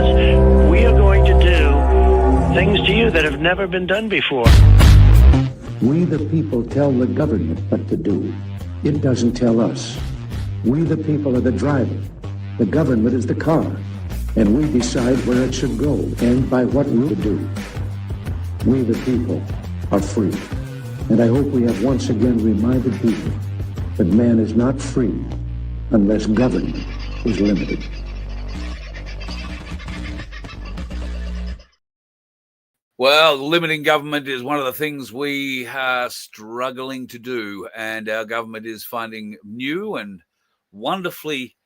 because we are going to do things to you that have never been done before. We the people tell the government what to do. It doesn't tell us. We the people are the driver. The government is the car. And we decide where it should go and by what route to do. We the people are free. And I hope we have once again reminded people that man is not free unless government is limited. Well, limiting government is one of the things we are struggling to do, and our government is finding new and wonderfully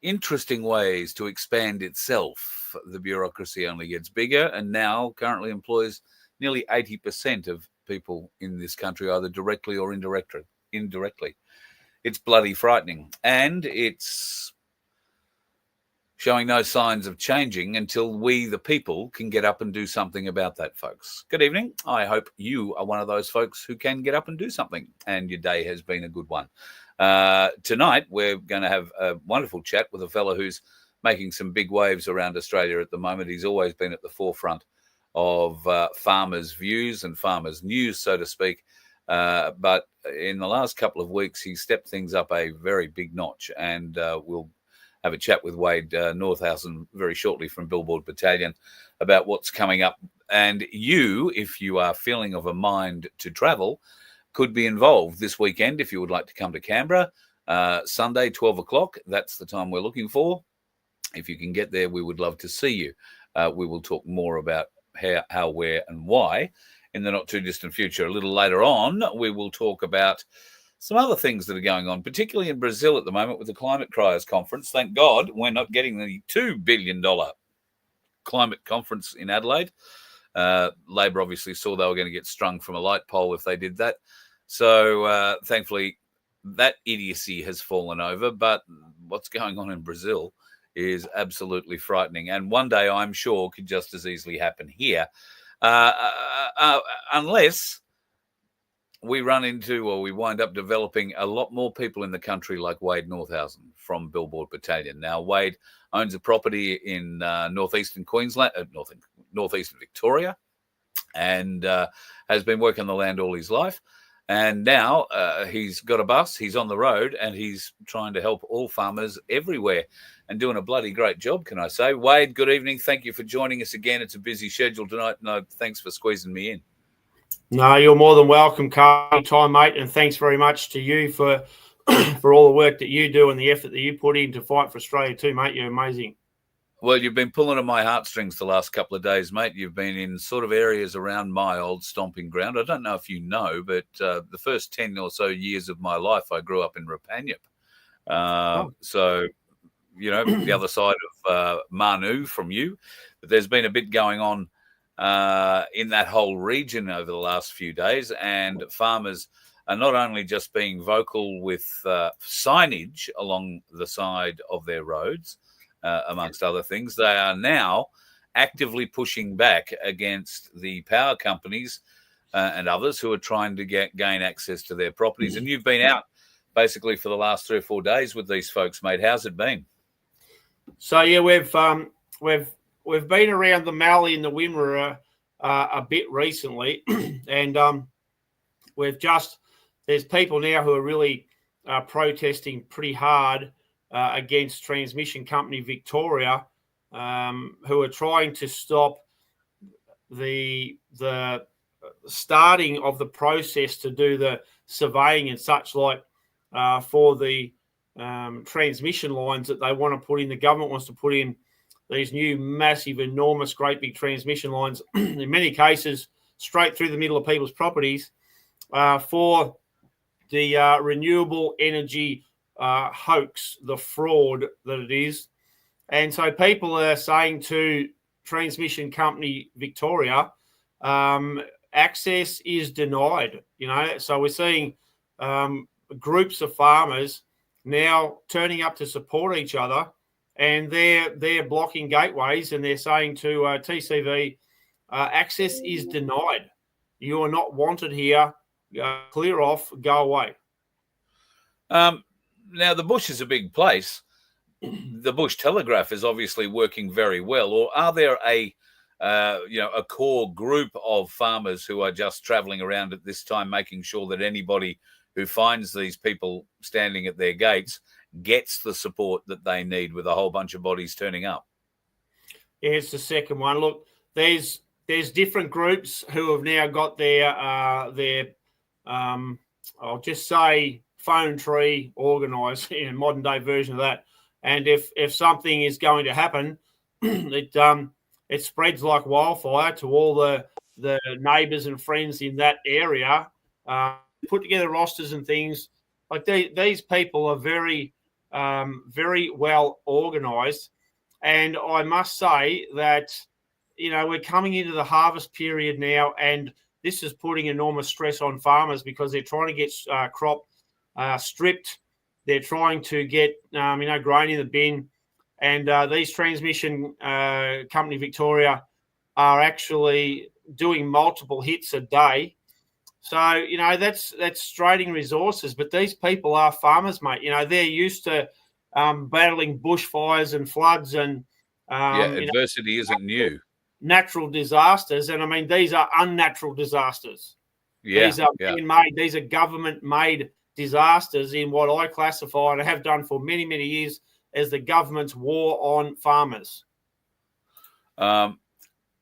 interesting ways to expand itself. The bureaucracy only gets bigger and now currently employs nearly 80% of people in this country, either directly or indirectly. It's bloody frightening, and it's showing no signs of changing until we, the people, can get up and do something about that, folks. Good evening. I hope you are one of those folks who can get up and do something, and your day has been a good one. Tonight, we're going to have a wonderful chat with a fellow who's making some big waves around Australia at the moment. He's always been at the forefront of farmers' views and farmers' news, so to speak. But in the last couple of weeks, he stepped things up a very big notch, and we'll have a chat with Wade Northhausen very shortly from Billboard Battalion about what's coming up. And you, if you are feeling of a mind to travel, could be involved this weekend if you would like to come to Canberra. Sunday, 12 o'clock, that's the time we're looking for. If you can get there, we would love to see you. We will talk more about how, where, and why in the not-too-distant future. A little later on, we will talk about some other things that are going on, particularly in Brazil at the moment with the Climate Criers Conference. Thank God we're not getting the $2 billion climate conference in Adelaide. Labor obviously saw they were going to get strung from a light pole if they did that. So thankfully, that idiocy has fallen over. But what's going on in Brazil is absolutely frightening. And one day, I'm sure, could just as easily happen here. Unless we run into or we wind up developing a lot more people in the country like Wade Northhausen from Billboard Battalion. Now, Wade owns a property in northeastern Queensland, northeastern Victoria, and has been working the land all his life. And now he's got a bus, he's on the road, and he's trying to help all farmers everywhere and doing a bloody great job, can I say. Wade, good evening. Thank you for joining us again. It's a busy schedule tonight. No, thanks for squeezing me in. No, you're more than welcome, Carl. Time, mate, and thanks very much to you for all the work that you do and the effort that you put in to fight for Australia too, mate. You're amazing. Well, you've been pulling at my heartstrings the last couple of days, mate. You've been in sort of areas around my old stomping ground. I don't know if you know, but the first 10 or so years of my life, I grew up in Rapanyup. So, you know, the other side of Manu from you. But there's been a bit going on in that whole region over the last few days, and farmers are not only just being vocal with signage along the side of their roads, amongst other things, they are now actively pushing back against the power companies and others who are trying to gain access to their properties. And you've been out basically for the last 3 or 4 days with these folks, mate. How's it been? So yeah, we've been around the Mallee and the Wimmera a bit recently, and there's people now who are really protesting pretty hard against transmission company Victoria, who are trying to stop the starting of the process to do the surveying and such like for the transmission lines that they want to put in. The government wants to put in these new massive, enormous, great big transmission lines, in many cases straight through the middle of people's properties for the renewable energy hoax, the fraud that it is. And so people are saying to transmission company Victoria, access is denied, you know. So we're seeing groups of farmers now turning up to support each other, and they're blocking gateways, and they're saying to TCV, access is denied. You are not wanted here. Clear off, go away. Now, the bush is a big place, the Bush Telegraph is obviously working very well. Or are there a core group of farmers who are just travelling around at this time, making sure that anybody who finds these people standing at their gates gets the support that they need, with a whole bunch of bodies turning up? Yeah, it's the second one. Look, there's different groups who have now got their I'll just say phone tree organised, in a modern day version of that. And if something is going to happen, it spreads like wildfire to all the neighbours and friends in that area. Put together rosters and things like these people are very well organised, and I must say that we're coming into the harvest period now, and this is putting enormous stress on farmers because they're trying to get crop stripped. They're trying to get grain in the bin, and these transmission company Victoria are actually doing multiple hits a day. So, that's straining resources. But these people are farmers, mate. They're used to battling bushfires and floods and adversity isn't new. Natural disasters. And I mean, these are unnatural disasters. These are man-made. These are government-made disasters in what I classify, and have done for many, many years, as the government's war on farmers.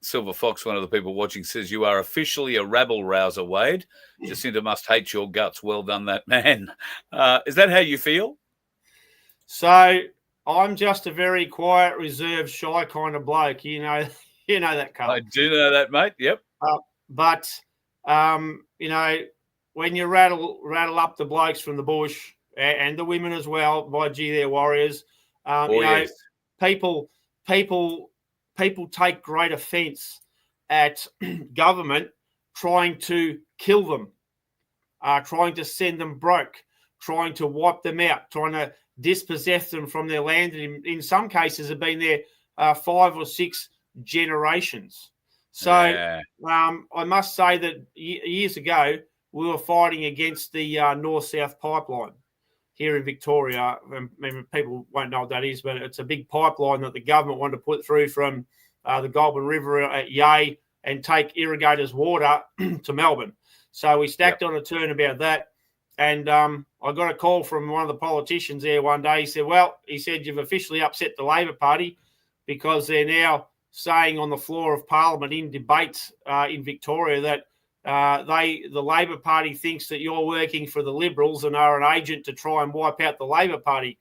Silver Fox, one of the people watching, says, "You are officially a rabble-rouser, Wade. Jacinta must hate your guts. Well done, that man." Is that how you feel? So I'm just a very quiet, reserved, shy kind of bloke. You know that, Carl. I do know that, mate. Yep. But when you rattle up the blokes from the bush and the women as well, by gee, they're warriors. Yes. People take great offence at government trying to kill them, trying to send them broke, trying to wipe them out, trying to dispossess them from their land. And in some cases have been there 5 or 6 generations. So I must say that years ago, we were fighting against the North-South pipeline here in Victoria. People won't know what that is, but it's a big pipeline that the government wanted to put through from the Goulburn River at Yea and take irrigators' water to Melbourne. So we stacked on a turn about that. And I got a call from one of the politicians there one day. He said, "You've officially upset the Labor Party because they're now saying on the floor of Parliament in debates in Victoria that the Labor Party thinks that you're working for the Liberals and are an agent to try and wipe out the Labor Party."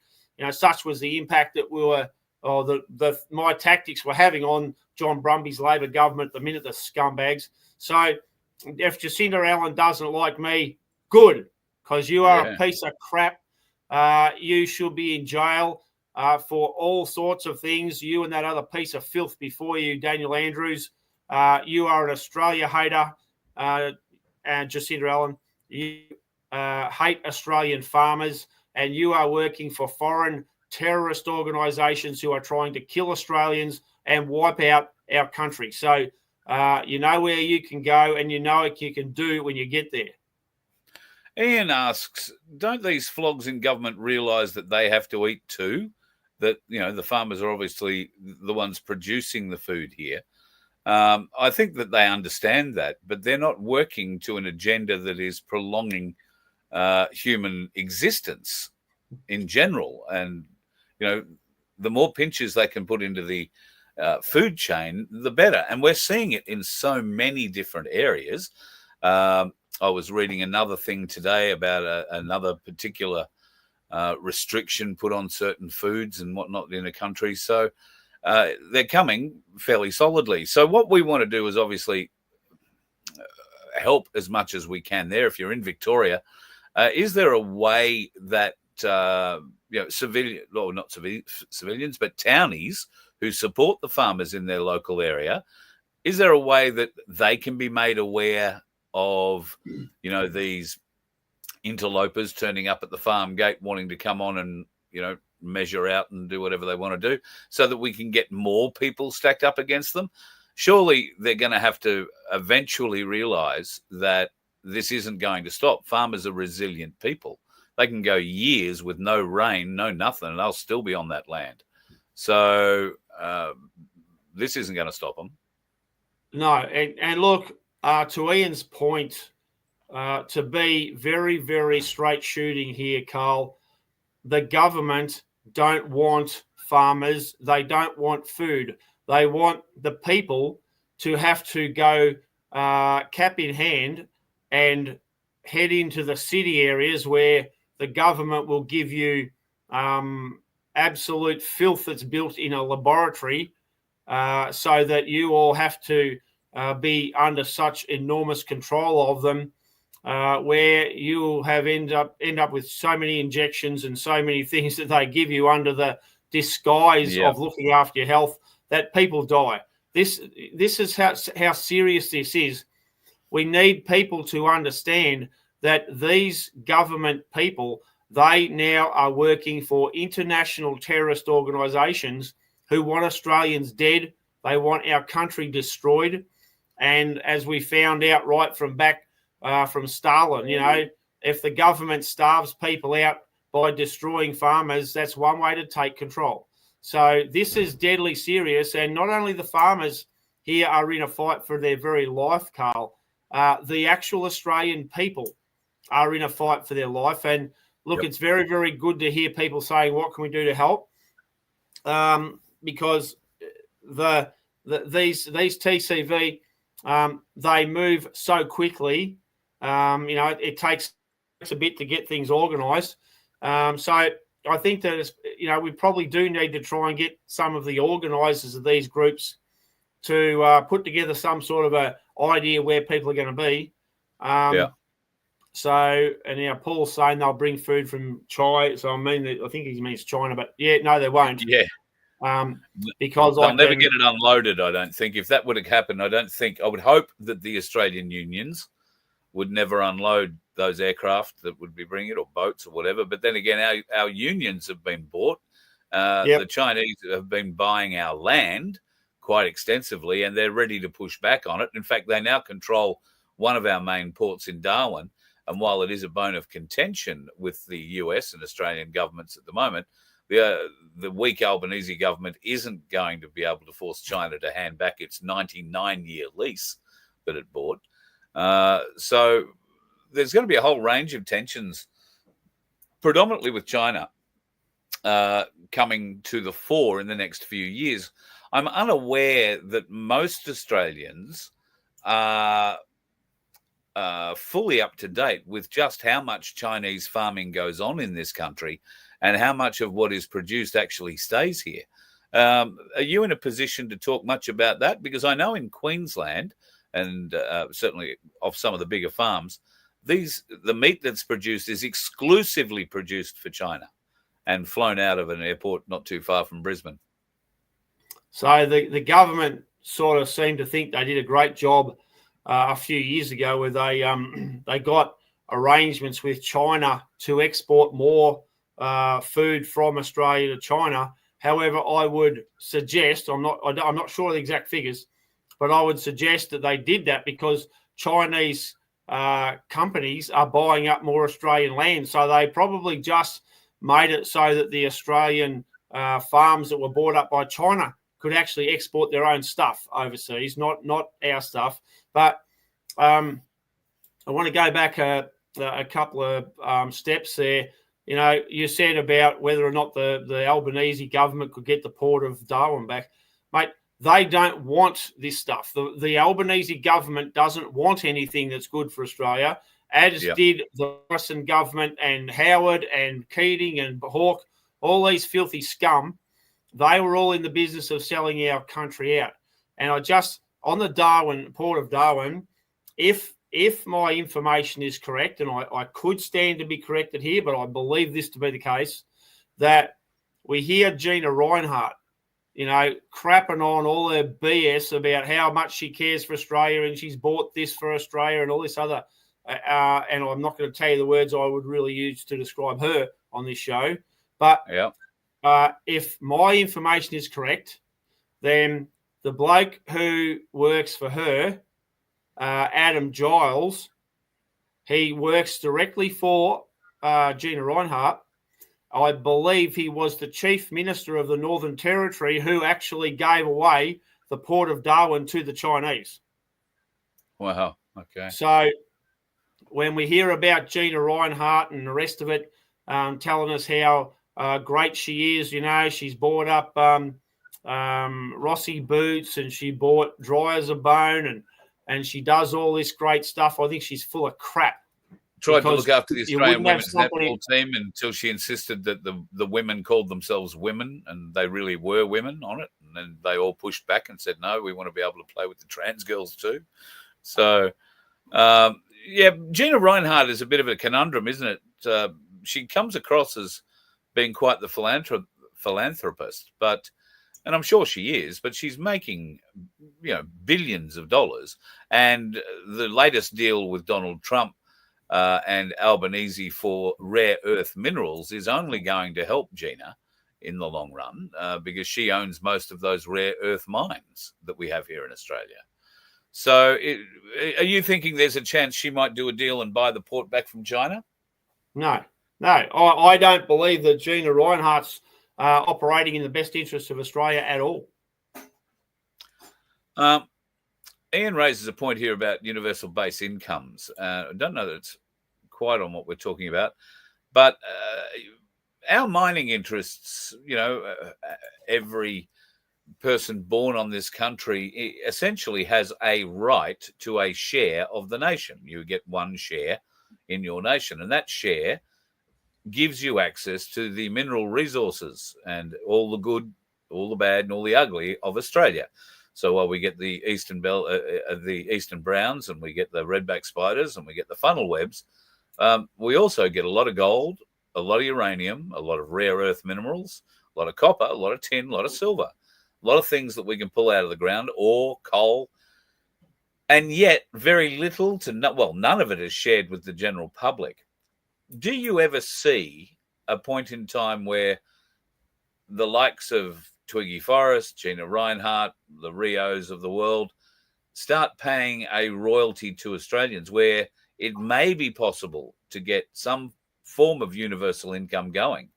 Such was the impact that my tactics were having on John Brumby's Labor government at the minute, the scumbags. So if Jacinta Allen doesn't like me, good, because you are a piece of crap. You should be in jail for all sorts of things. You and that other piece of filth before you, Daniel Andrews. You are an Australia hater. And Jacinta Allen, you hate Australian farmers, and you are working for foreign terrorist organisations who are trying to kill Australians and wipe out our country. So you know where you can go, and you know what you can do when you get there. Ian asks, don't these flogs in government realise that they have to eat too? That, the farmers are obviously the ones producing the food here. I think that they understand that, but they're not working to an agenda that is prolonging human existence in general. And, the more pinches they can put into the food chain, the better. And we're seeing it in so many different areas. I was reading another thing today about another particular restriction put on certain foods and whatnot in a country. So they're coming fairly solidly. So what we want to do is obviously help as much as we can there. If you're in Victoria, is there a way that civilians, but townies who support the farmers in their local area, is there a way that they can be made aware of, these interlopers turning up at the farm gate wanting to come on and, measure out and do whatever they want to do, so that we can get more people stacked up against them? Surely they're going to have to eventually realise that this isn't going to stop. Farmers are resilient people. They can go years with no rain, no nothing, and they'll still be on that land. So this isn't going to stop them. No, and look, to Ian's point, to be very, very straight shooting here, Carl, the government don't want farmers. They don't want food. They want the people to have to go cap in hand and head into the city areas where the government will give you absolute filth that's built in a laboratory, so that you all have to be under such enormous control of them, where you will have end up with so many injections and so many things that they give you under the disguise of looking after your health that people die. This is how serious this is. We need people to understand that these government people, they now are working for international terrorist organisations who want Australians dead. They want our country destroyed. And as we found out right from back from Stalin, if the government starves people out by destroying farmers, that's one way to take control. So this is deadly serious. And not only the farmers here are in a fight for their very life, Carl, the actual Australian people are in a fight for their life. And look, It's very, very good to hear people saying, what can we do to help? Because these TCV, they move so quickly. It takes a bit to get things organised. So I think that we probably do need to try and get some of the organisers of these groups to put together some sort of a idea where people are going to be. So, and now Paul's saying they'll bring food from China. So I think he means China, but no, they won't. Yeah. Because they'll never get it unloaded, I don't think. If that would have happened, I would hope that the Australian unions would never unload those aircraft that would be bringing it, or boats or whatever. But then again, our unions have been bought. The Chinese have been buying our land quite extensively, and they're ready to push back on it. In fact, they now control one of our main ports in Darwin. And while it is a bone of contention with the US and Australian governments at the moment, the weak Albanese government isn't going to be able to force China to hand back its 99-year lease that it bought. So there's going to be a whole range of tensions, predominantly with China, coming to the fore in the next few years. I'm unaware that most Australians are fully up to date with just how much Chinese farming goes on in this country and how much of what is produced actually stays here. Are you in a position to talk much about that? Because I know in Queensland, and certainly of some of the bigger farms, the meat that's produced is exclusively produced for China and flown out of an airport not too far from Brisbane. So the government sort of seemed to think they did a great job a few years ago, where they got arrangements with China to export more food from Australia to China. However, I would suggest, I'm not sure of the exact figures, but I would suggest that they did that because Chinese companies are buying up more Australian land. So they probably just made it so that the Australian farms that were bought up by China could actually export their own stuff overseas, not our stuff. But I want to go back a couple of steps there. You said about whether or not the Albanese government could get the port of Darwin back. Mate, they don't want this stuff. The Albanese government doesn't want anything that's good for Australia, as did the Morrison government and Howard and Keating and Hawke, all these filthy scum. They were all in the business of selling our country out. And on the port of Darwin, if my information is correct, and I could stand to be corrected here, but I believe this to be the case, that we hear Gina Reinhardt, crapping on all her BS about how much she cares for Australia and she's bought this for Australia and all this other, and I'm not going to tell you the words I would really use to describe her on this show, but if my information is correct, then the bloke who works for her, Adam Giles, he works directly for Gina Rinehart, I believe he was the chief minister of the Northern Territory who actually gave away the port of Darwin to the Chinese. Wow. Okay. So when we hear about Gina Rinehart and the rest of it, telling us how great she is, she's bought up Rossi boots and she bought Dry as a Bone and she does all this great stuff. I think she's full of crap. Tried to look after the Australian women's netball team until she insisted that the women called themselves women and they really were women on it. And then they all pushed back and said, no, we want to be able to play with the trans girls too. So, Gina Rinehart is a bit of a conundrum, isn't it? She comes across as being quite the philanthropist, and I'm sure she is, but she's making, billions of dollars. And the latest deal with Donald Trump and Albanese for rare earth minerals is only going to help Gina in the long run because she owns most of those rare earth mines that we have here in Australia. So are you thinking there's a chance she might do a deal and buy the port back from China? No. I don't believe that Gina Rinehart's operating in the best interest of Australia at all. Ian raises a point here about universal base incomes. I don't know that it's quite on what we're talking about, but our mining interests, every person born on this country essentially has a right to a share of the nation. You get one share in your nation, and that share gives you access to the mineral resources and all the good, all the bad, and all the ugly of Australia. So while we get the eastern browns, and we get the redback spiders, and we get the funnel webs, we also get a lot of gold, a lot of uranium, a lot of rare earth minerals, a lot of copper, a lot of tin, a lot of silver, a lot of things that we can pull out of the ground, ore, coal, and yet very little to none of it is shared with the general public. Do you ever see a point in time where the likes of Twiggy Forrest, Gina Rinehart, the Rios of the world start paying a royalty to Australians where it may be possible to get some form of universal income going?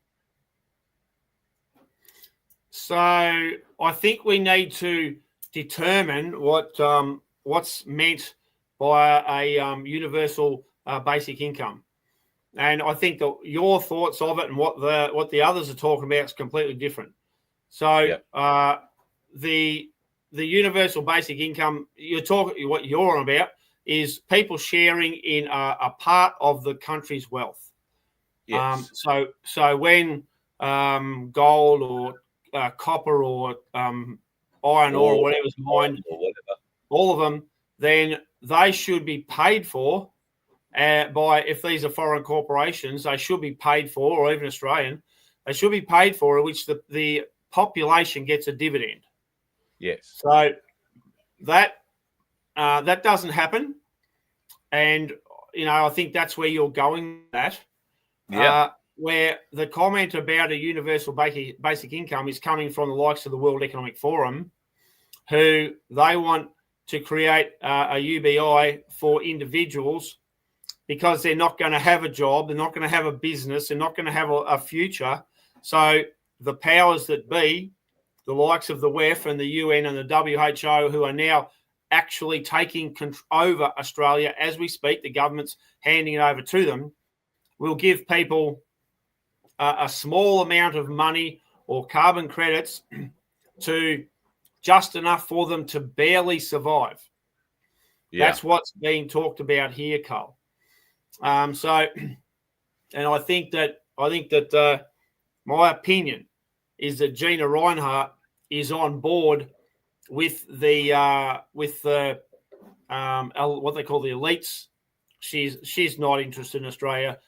So I think we need to determine what's meant by a universal basic income. And I think that your thoughts of it and what the others are talking about is completely different. So the universal basic income what you're on about is people sharing in a part of the country's wealth. Yes. So when gold or copper or iron ore or whatever's mined, all of them, then they should be paid for by, if these are foreign corporations, they should be paid for, or even Australian, they should be paid for, which the population gets a dividend. Yes. So that doesn't happen, and I think that's where you're going with that. Yeah. Where the comment about a universal basic income is coming from the likes of the World Economic Forum, who they want to create a UBI for individuals because they're not going to have a job, they're not going to have a business, they're not going to have a future. So the powers that be, the likes of the WEF and the UN and the WHO, who are now actually taking over Australia as we speak, the government's handing it over to them, will give people a small amount of money or carbon credits to just enough for them to barely survive. Yeah. That's what's being talked about here, Carl. And I think that my opinion is that Gina Rinehart is on board with the what they call the elites. She's not interested in Australia.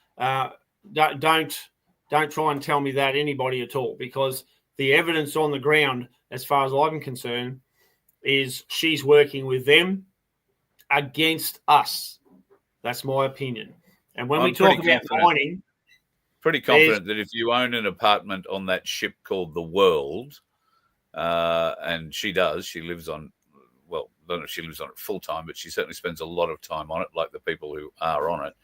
Don't try and tell me that, anybody at all, because the evidence on the ground, as far as I'm concerned, is she's working with them against us. That's my opinion. And when we talk about mining, pretty confident that if you own an apartment on that ship called the World, and she lives on, I don't know if she lives on it full time, but she certainly spends a lot of time on it, like the people who are on it.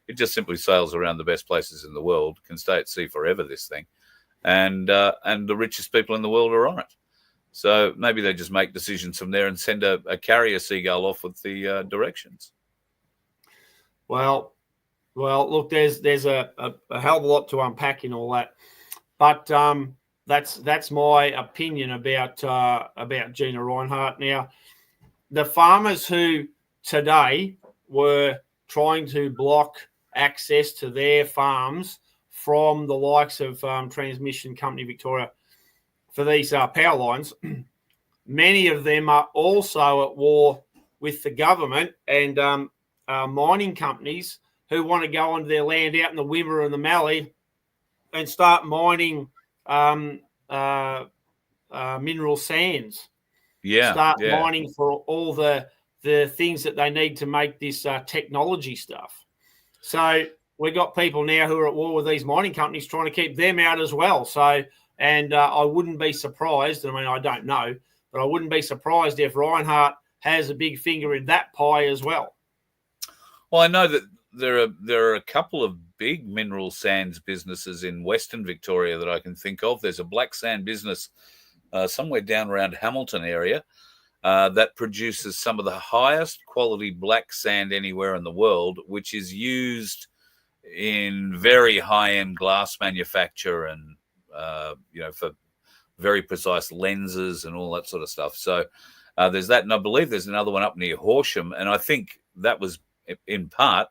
It just simply sails around the best places in the world, can stay at sea forever, this thing. And the richest people in the world are on it. So maybe they just make decisions from there and send a carrier seagull off with the directions. Well, look, there's a hell of a lot to unpack in all that, but that's my opinion about Gina Rinehart. Now, the farmers who today were trying to block access to their farms from the likes of Transmission Company Victoria for these power lines, many of them are also at war with the government and mining companies who want to go onto their land out in the Wimmera and the Mallee and start mining mineral sands. Start mining for all the things that they need to make this technology stuff. So we've got people now who are at war with these mining companies trying to keep them out as well. So, and I wouldn't be surprised, I mean, I don't know, but I wouldn't be surprised if Rinehart has a big finger in that pie as well. Well, I know that there are a couple of big mineral sands businesses in Western Victoria that I can think of. There's a black sand business somewhere down around Hamilton area that produces some of the highest quality black sand anywhere in the world, which is used in very high-end glass manufacture and, for very precise lenses and all that sort of stuff. So there's that. And I believe there's another one up near Horsham. And I think that was in part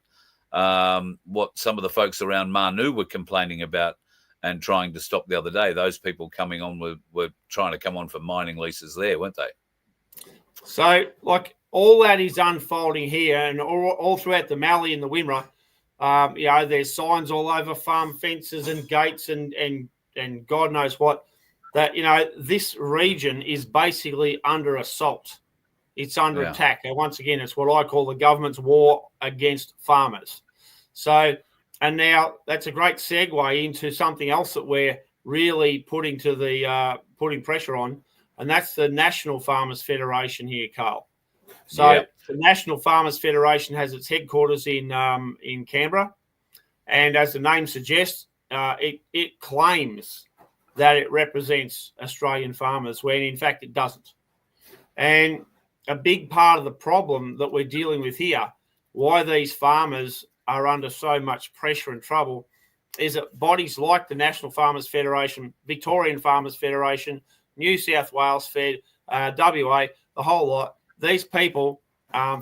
what some of the folks around Manu were complaining about and trying to stop the other day. Those people coming on were trying to come on for mining leases there, weren't they? So, like, all that is unfolding here and all throughout the Mallee and the Wimmera. There's signs all over farm fences and gates and God knows what, that, this region is basically under assault. It's under attack. And once again, it's what I call the government's war against farmers. So, and now that's a great segue into something else that we're really putting pressure on, and that's the National Farmers Federation here, Carl. So the National Farmers Federation has its headquarters in Canberra, and as the name suggests, it claims that it represents Australian farmers, when in fact it doesn't. And a big part of the problem that we're dealing with here, why these farmers are under so much pressure and trouble, is that bodies like the National Farmers Federation, Victorian Farmers Federation, New South Wales Fed, WA, the whole lot, these people,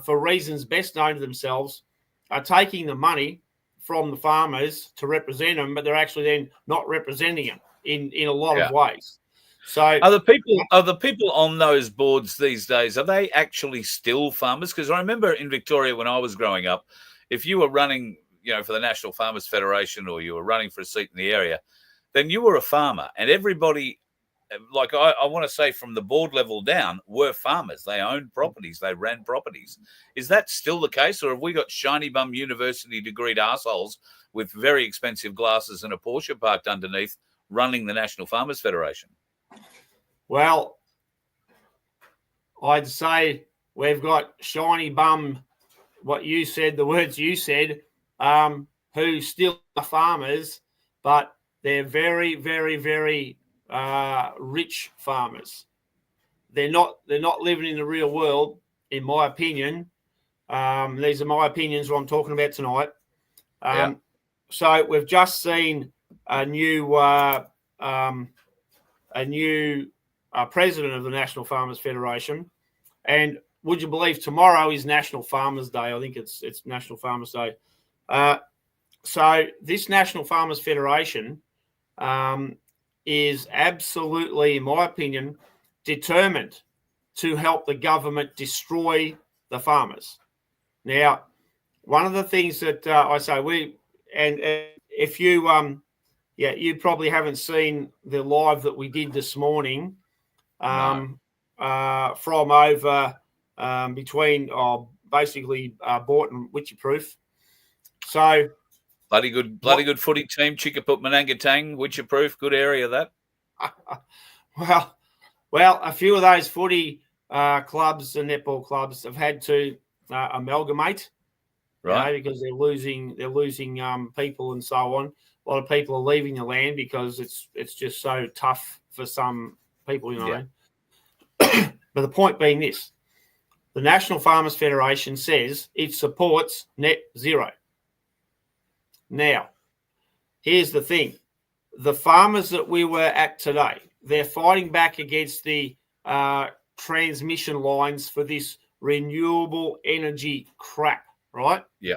for reasons best known to themselves, are taking the money from the farmers to represent them, but they're actually then not representing them in a lot of ways. So are the people on those boards these days, are they actually still farmers? Because I remember in Victoria when I was growing up, if you were running, for the National Farmers Federation or you were running for a seat in the area, then you were a farmer. And everybody, like I want to say from the board level down, were farmers. They owned properties. They ran properties. Is that still the case? Or have we got shiny bum university degreed assholes with very expensive glasses and a Porsche parked underneath running the National Farmers Federation? Well, I'd say we've got shiny bum, what you said, the words you said, who still are farmers, but they're very, very, very rich farmers. They're not living in the real world, in my opinion. These are my opinions, what I'm talking about tonight. So we've just seen a new president of the National Farmers Federation, and would you believe tomorrow is National Farmers Day? I think it's National Farmers Day. So this National Farmers Federation is absolutely, in my opinion, determined to help the government destroy the farmers. Now, one of the things that I say, if you you probably haven't seen the live that we did this morning from over between basically Bort and Witchyproof. So bloody good footy team, Chickaput Manangatang, Witchyproof, good area that. Well, a few of those footy clubs and netball clubs have had to amalgamate, right? Because they're losing people and so on. A lot of people are leaving the land because it's just so tough for some people, But the point being this: the National Farmers Federation says it supports net zero. Now, here's the thing: the farmers that we were at today, they're fighting back against the transmission lines for this renewable energy crap, right? Yeah.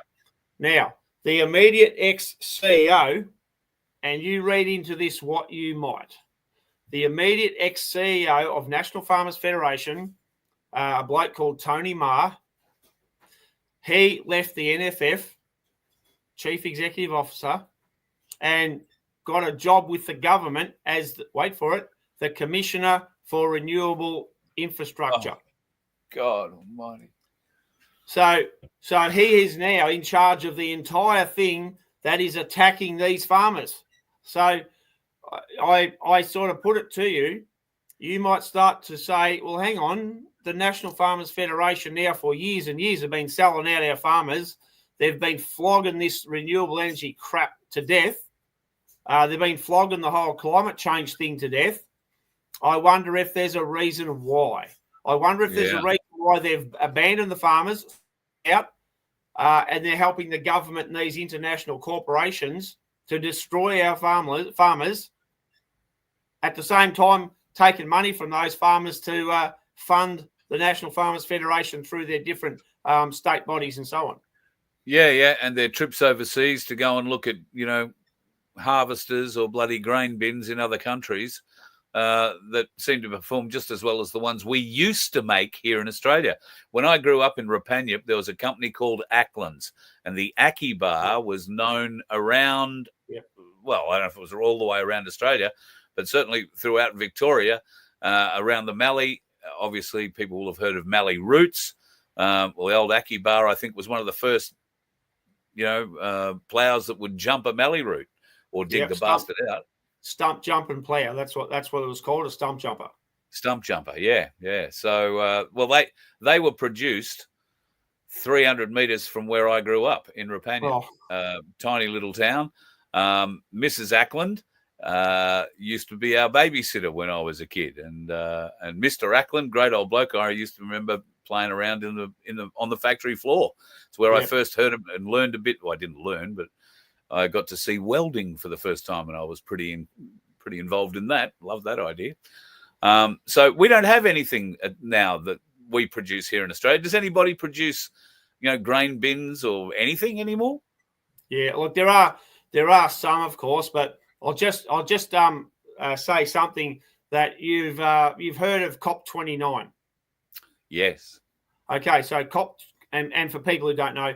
Now, the immediate ex-CEO, and you read into this what you might, the immediate ex-CEO of National Farmers Federation, a bloke called Tony Marr, he left the NFF, Chief Executive Officer, and got a job with the government as, wait for it, the Commissioner for Renewable Infrastructure. Oh, God almighty. So he is now in charge of the entire thing that is attacking these farmers. So I sort of put it to you, you might start to say, well, hang on, the National Farmers Federation now for years and years have been selling out our farmers. They've been flogging this renewable energy crap to death. They've been flogging the whole climate change thing to death. I wonder if there's a reason why. I wonder if there's a reason why they've abandoned the farmers out and they're helping the government and these international corporations to destroy our farmers, at the same time taking money from those farmers to fund the National Farmers Federation through their different state bodies and so on. Yeah, and their trips overseas to go and look at, harvesters or bloody grain bins in other countries that seem to perform just as well as the ones we used to make here in Australia. When I grew up in Rapanyup, there was a company called Ackland's, and the Ackee bar was known around, well, I don't know if it was all the way around Australia, but certainly throughout Victoria, around the Mallee. Obviously, people will have heard of Mallee Roots. The old Ackee bar, I think, was one of the first, plows that would jump a Mallee root or dig the bastard out. Stump jump and plow. That's what it was called, a stump jumper. Stump jumper, yeah. So, they were produced 300 metres from where I grew up in Rapanyup, tiny little town. Mrs. Ackland used to be our babysitter when I was a kid, and Mr. Ackland, great old bloke, I used to remember playing around on the factory floor. It's where I first heard him and learned a bit. Well, I didn't learn, but I got to see welding for the first time, and I was pretty involved in that. Love that idea. So we don't have anything now that we produce here in Australia. Does anybody produce, grain bins or anything anymore? Yeah, look, there are some, of course, but I'll just say something that you've heard of COP29. Yes. Okay, so COP, and for people who don't know,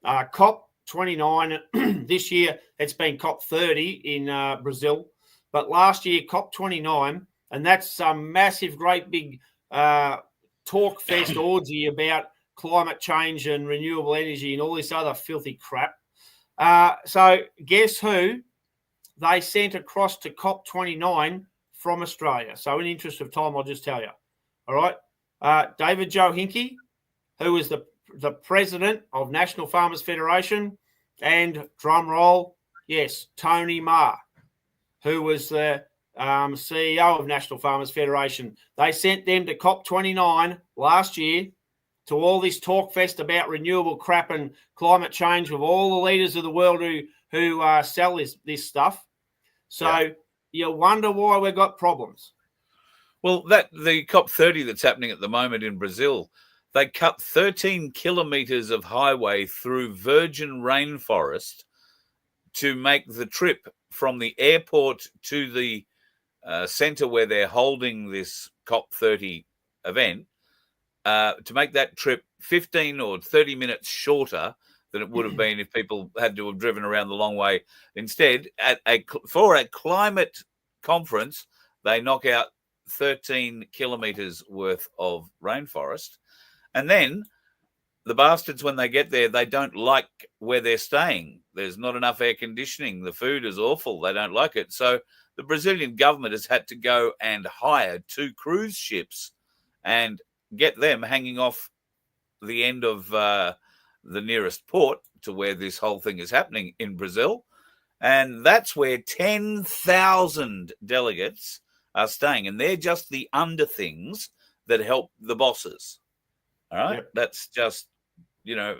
COP29 this year, it's been COP30 in Brazil, but last year COP29, and that's some massive, great big talk fest orgy about climate change and renewable energy and all this other filthy crap. So guess who they sent across to COP29 from Australia? So in the interest of time, I'll just tell you. All right. David Joe Hinckley, who was the president of National Farmers Federation, and drum roll, yes, Tony Marr, who was the CEO of National Farmers Federation. They sent them to COP29 last year to all this talk fest about renewable crap and climate change with all the leaders of the world who sell this stuff. So you wonder why we've got problems. Well, the COP30 that's happening at the moment in Brazil, they cut 13 kilometres of highway through virgin rainforest to make the trip from the airport to the centre where they're holding this COP30 event, to make that trip 15 or 30 minutes shorter than it would have been if people had to have driven around the long way. Instead, for a climate conference, they knock out 13 kilometres worth of rainforest. And then the bastards, when they get there, they don't like where they're staying. There's not enough air conditioning. The food is awful. They don't like it. So the Brazilian government has had to go and hire 2 cruise ships and get them hanging off the end of the nearest port to where this whole thing is happening in Brazil. And that's where 10,000 delegates are staying. And they're just the underthings that help the bosses. All right. Yep. That's just, you know,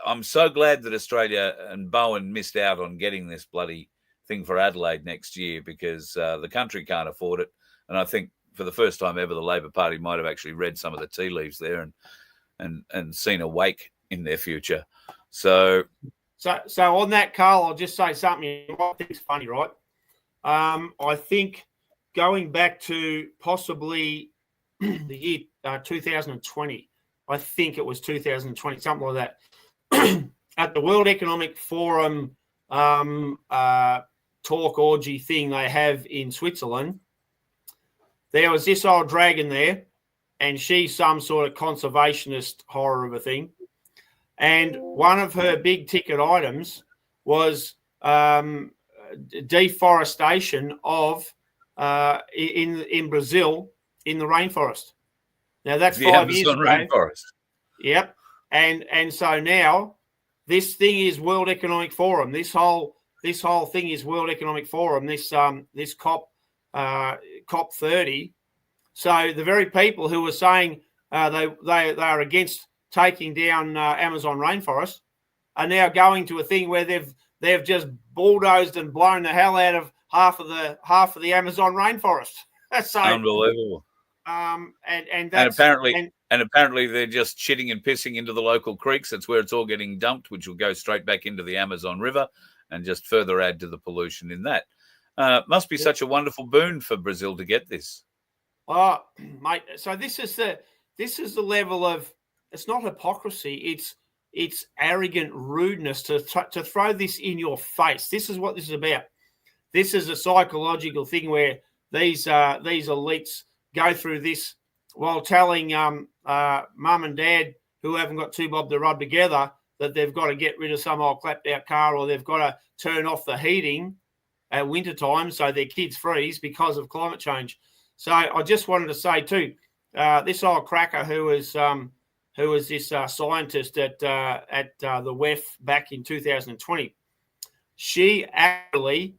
I'm so glad that Australia and Bowen missed out on getting this bloody thing for Adelaide next year, because the country can't afford it. And I think for the first time ever, the Labor Party might have actually read some of the tea leaves there and seen a wake in their future. So on that, Carl, I'll just say something you might think is funny, right? I think going back to possibly the year 2020, I think it was 2020, something like that, at the World Economic Forum talk orgy thing they have in Switzerland, there was this old dragon there, and she's some sort of conservationist horror of a thing. And one of her big ticket items was deforestation of in Brazil in the rainforest. Now that's the 5 years ago. Rainforest. Yep. And so now this thing is World Economic Forum. This whole thing is World Economic Forum. This COP 30. So the very people who were saying they are against taking down Amazon rainforest are now going to a thing where they've just bulldozed and blown the hell out of half of the Amazon rainforest. So unbelievable. And apparently they're just shitting and pissing into the local creeks. That's where it's all getting dumped, which will go straight back into the Amazon River and just further add to the pollution in that. Must be such a wonderful boon for Brazil to get this. Oh, mate. So this is the level of, it's not hypocrisy. It's arrogant rudeness to throw this in your face. This is what this is about. This is a psychological thing where these elites go through this while telling mum and dad who haven't got two bob to rub together that they've got to get rid of some old clapped out car, or they've got to turn off the heating at winter time so their kids freeze because of climate change. So I just wanted to say too, this old cracker who was this scientist at the WEF back in 2020, she actually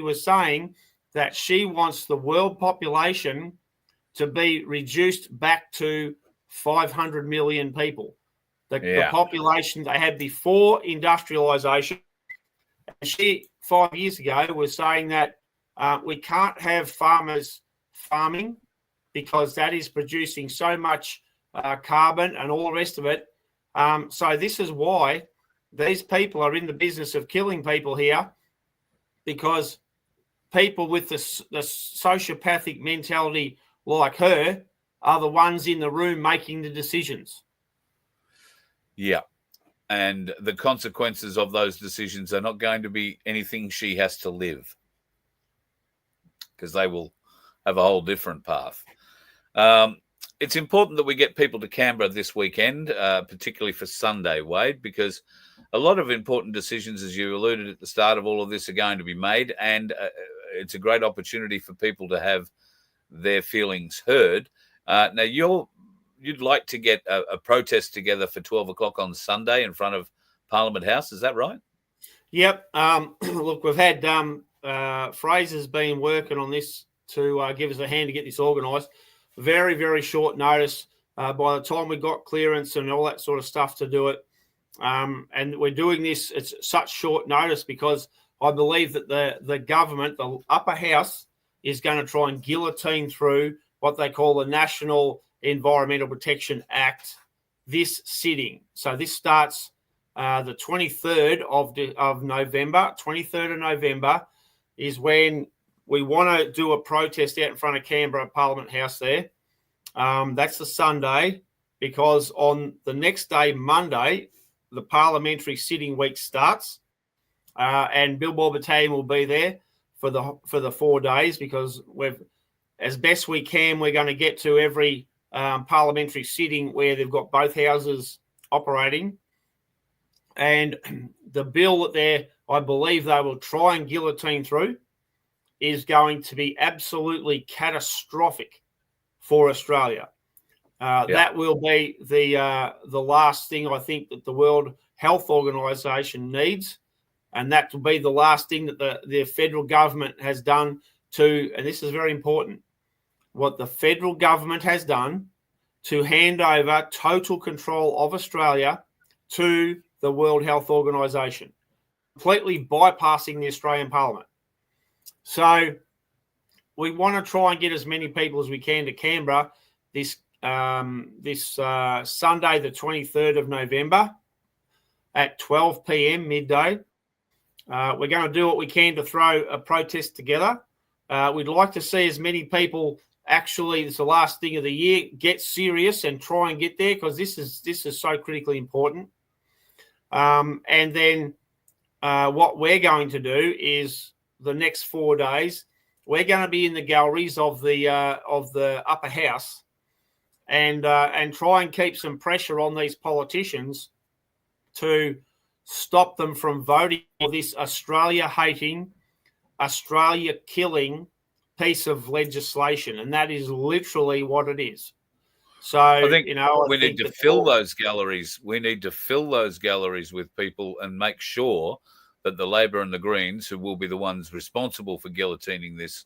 was saying that she wants the world population to be reduced back to 500 million people. The population they had before industrialization. She 5 years ago was saying that we can't have farmers farming because that is producing so much carbon and all the rest of it. So this is why these people are in the business of killing people here, because people with the sociopathic mentality like her are the ones in the room making the decisions. Yeah. And the consequences of those decisions are not going to be anything she has to live, because they will have a whole different path. It's important that we get people to Canberra this weekend, particularly for Sunday, Wade, because a lot of important decisions, as you alluded at the start of all of this, are going to be made, and it's a great opportunity for people to have their feelings heard. Now, you'd like to get a protest together for 12 o'clock on Sunday in front of Parliament House. Is that right? Yep. Look, we've had Fraser's been working on this to give us a hand to get this organised. Very, very short notice. By the time we got clearance and all that sort of stuff to do it. And we're doing this, it's such short notice because I believe that the government, the upper house, is going to try and guillotine through what they call the National Environmental Protection Act this sitting. So this starts the 23rd of November. 23rd of November is when we want to do a protest out in front of Canberra Parliament House there. That's the Sunday, because on the next day, Monday, the parliamentary sitting week starts, and Billboard Battalion will be there for the 4 days, because we've, as best we can, we're going to get to every parliamentary sitting where they've got both houses operating. And the bill that I believe they will try and guillotine through is going to be absolutely catastrophic for Australia. That will be the last thing I think that the World Health Organization needs, and that will be the last thing that the federal government has done to, and this is very important, what the federal government has done to hand over total control of Australia to the World Health Organization, completely bypassing the Australian Parliament. So we want to try and get as many people as we can to Canberra this Sunday, the 23rd of November at 12 p.m. midday. We're going to do what we can to throw a protest together. We'd like to see as many people, actually, it's the last thing of the year, get serious and try and get there, because this is so critically important. And then what we're going to do is the next 4 days, we're going to be in the galleries of the upper house and try and keep some pressure on these politicians to stop them from voting for this Australia-hating, Australia-killing piece of legislation. And that is literally what it is. So I think we need to fill those galleries. We need to fill those galleries with people and make sure that the Labor and the Greens, who will be the ones responsible for guillotining this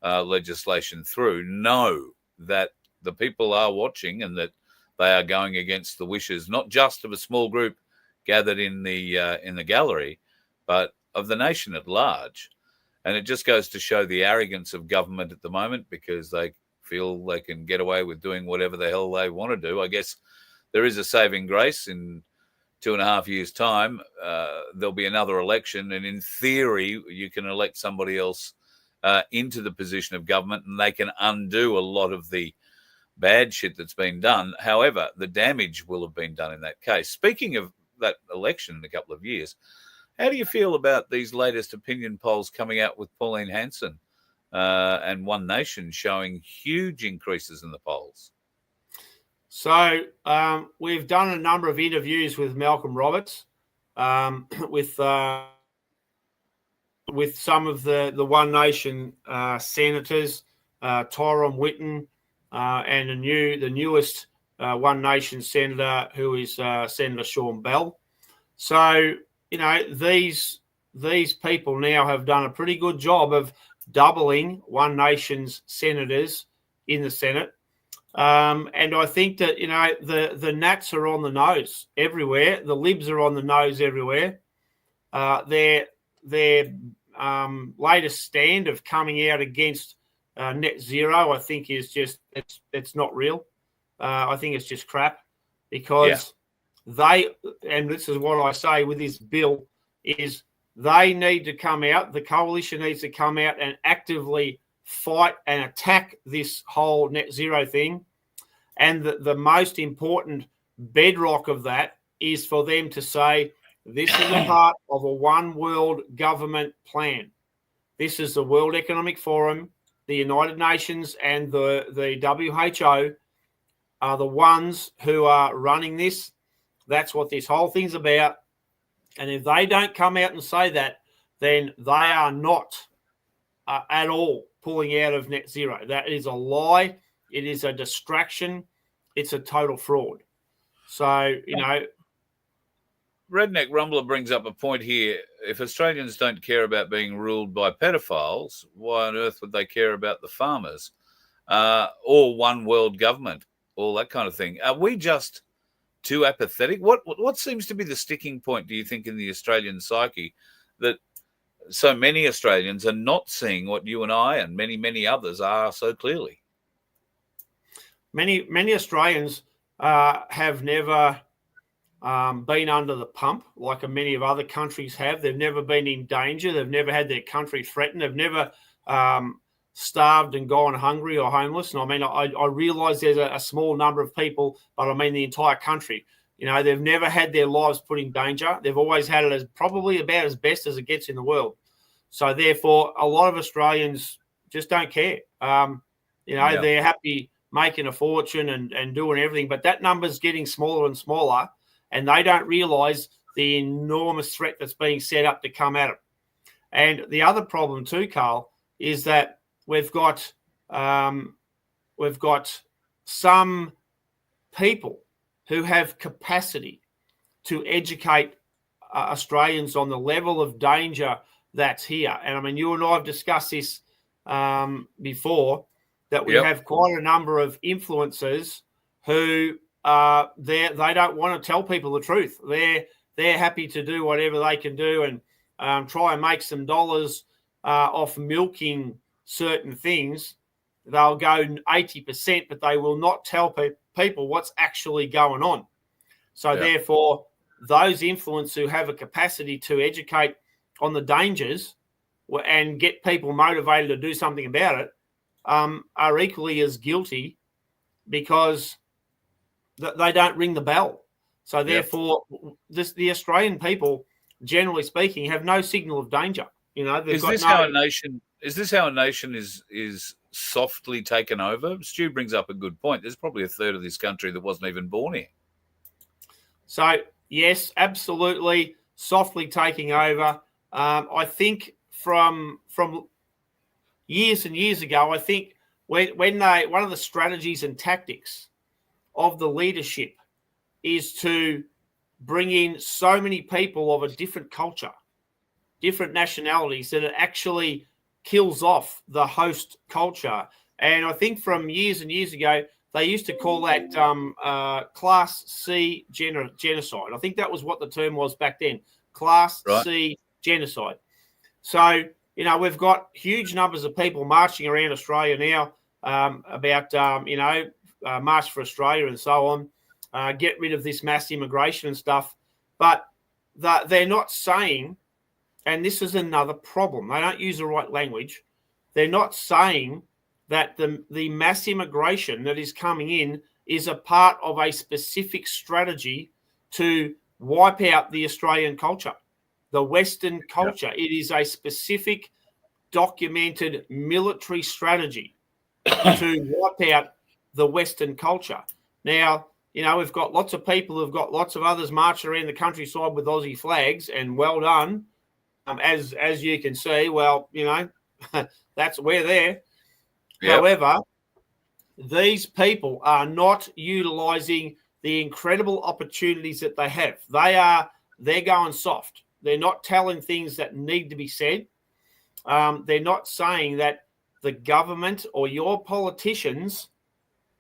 legislation through, know that the people are watching and that they are going against the wishes, not just of a small group gathered in the gallery, but of the nation at large. And it just goes to show the arrogance of government at the moment, because they feel they can get away with doing whatever the hell they want to do. I guess there is a saving grace. In 2.5 years' time, there'll be another election, and in theory, you can elect somebody else into the position of government, and they can undo a lot of the bad shit that's been done. However, the damage will have been done in that case. Speaking of that election in a couple of years, how do you feel about these latest opinion polls coming out with Pauline Hanson and One Nation showing huge increases in the polls? So we've done a number of interviews with Malcolm Roberts, with some of the One Nation senators, Tyrone Whitten, and the newest One Nation senator, who is Senator Sean Bell. So, these people now have done a pretty good job of doubling One Nation's senators in the Senate. And I think that, the Nats are on the nose everywhere. The Libs are on the nose everywhere. Their latest stand of coming out against net zero, I think, is just, it's not real. I think it's just crap, because they, and this is what I say with this bill, is they need to come out, the coalition needs to come out and actively fight and attack this whole net zero thing. And the most important bedrock of that is for them to say, this is a part of a one world government plan. This is the World Economic Forum, the United Nations, and the WHO are the ones who are running this. That's what this whole thing's about. And if they don't come out and say that, then they are not at all pulling out of net zero. That is a lie. It is a distraction. It's a total fraud. So, Redneck Rumbler brings up a point here. If Australians don't care about being ruled by pedophiles, why on earth would they care about the farmers or one world government, all that kind of thing? Are we just too apathetic? What seems to be the sticking point, do you think, in the Australian psyche, that so many Australians are not seeing what you and I and many, many others are so clearly? Many Australians have never been under the pump like many of other countries have. They've never been in danger. They've never had their country threatened. They've never starved and gone hungry or homeless. And I mean, I realise there's a small number of people, but I mean the entire country. They've never had their lives put in danger. They've always had it as probably about as best as it gets in the world. So therefore, a lot of Australians just don't care. They're happy making a fortune and doing everything, but that number's getting smaller and smaller, and they don't realise the enormous threat that's being set up to come at them. And the other problem too, Carl, is that we've got some people who have capacity to educate Australians on the level of danger that's here. And I mean, you and I have discussed this before, that we have quite a number of influencers who they don't want to tell people the truth. They're happy to do whatever they can do and try and make some dollars off milking certain things. They'll go 80%, but they will not tell people what's actually going on. So therefore, those influencers who have a capacity to educate on the dangers and get people motivated to do something about it are equally as guilty, because they don't ring the bell. So therefore, the Australian people, generally speaking, have no signal of danger. You know, is this how a nation is softly taken over? Stu brings up a good point. There's probably a third of this country that wasn't even born here. So yes, absolutely, softly taking over. I think from years and years ago, I think when one of the strategies and tactics of the leadership is to bring in so many people of a different culture, different nationalities, that it actually kills off the host culture. And I think from years and years ago, they used to call that Class C genocide. I think that was what the term was back then, Class C genocide. So, you know, we've got huge numbers of people marching around Australia now about, March for Australia and so on, get rid of this mass immigration and stuff. But they're not saying, and this is another problem, they don't use the right language. They're not saying that the mass immigration that is coming in is a part of a specific strategy to wipe out the Australian culture, the Western culture. It is a specific documented military strategy to wipe out the Western culture. Now, you know, we've got lots of people who've got lots of others marching around the countryside with Aussie flags, and well done. As you can see, well, you know, we're there. Yep. However, these people are not utilising the incredible opportunities that they have. They're going soft. They're not telling things that need to be said. They're not saying that the government or your politicians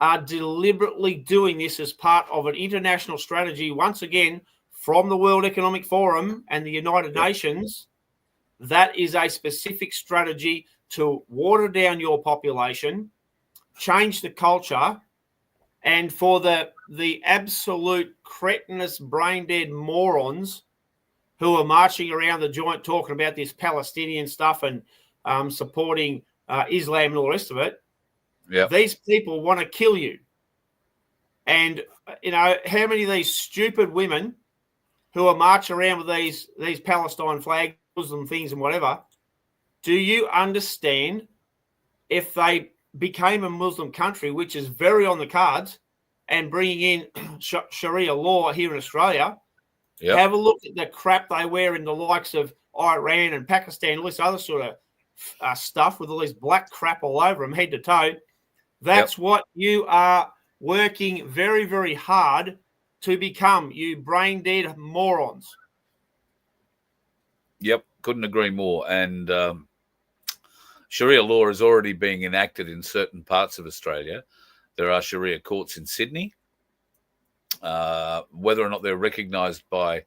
are deliberately doing this as part of an international strategy, once again, from the World Economic Forum and the United Nations. That is a specific strategy to water down your population, change the culture, and for the absolute cretinous, brain-dead morons who are marching around the joint talking about this Palestinian stuff and supporting Islam and all the rest of it, these people want to kill you. And, you know, how many of these stupid women who are marching around with these Palestine flags, Muslim things and whatever, do you understand if they became a Muslim country, which is very on the cards, and bringing in Sharia law here in Australia, have a look at the crap they wear in the likes of Iran and Pakistan, all this other sort of stuff with all this black crap all over them, head to toe. That's what you are working very, very hard to become, you brain-dead morons. Yep, couldn't agree more. And Sharia law is already being enacted in certain parts of Australia. There are Sharia courts in Sydney. Whether or not they're recognised by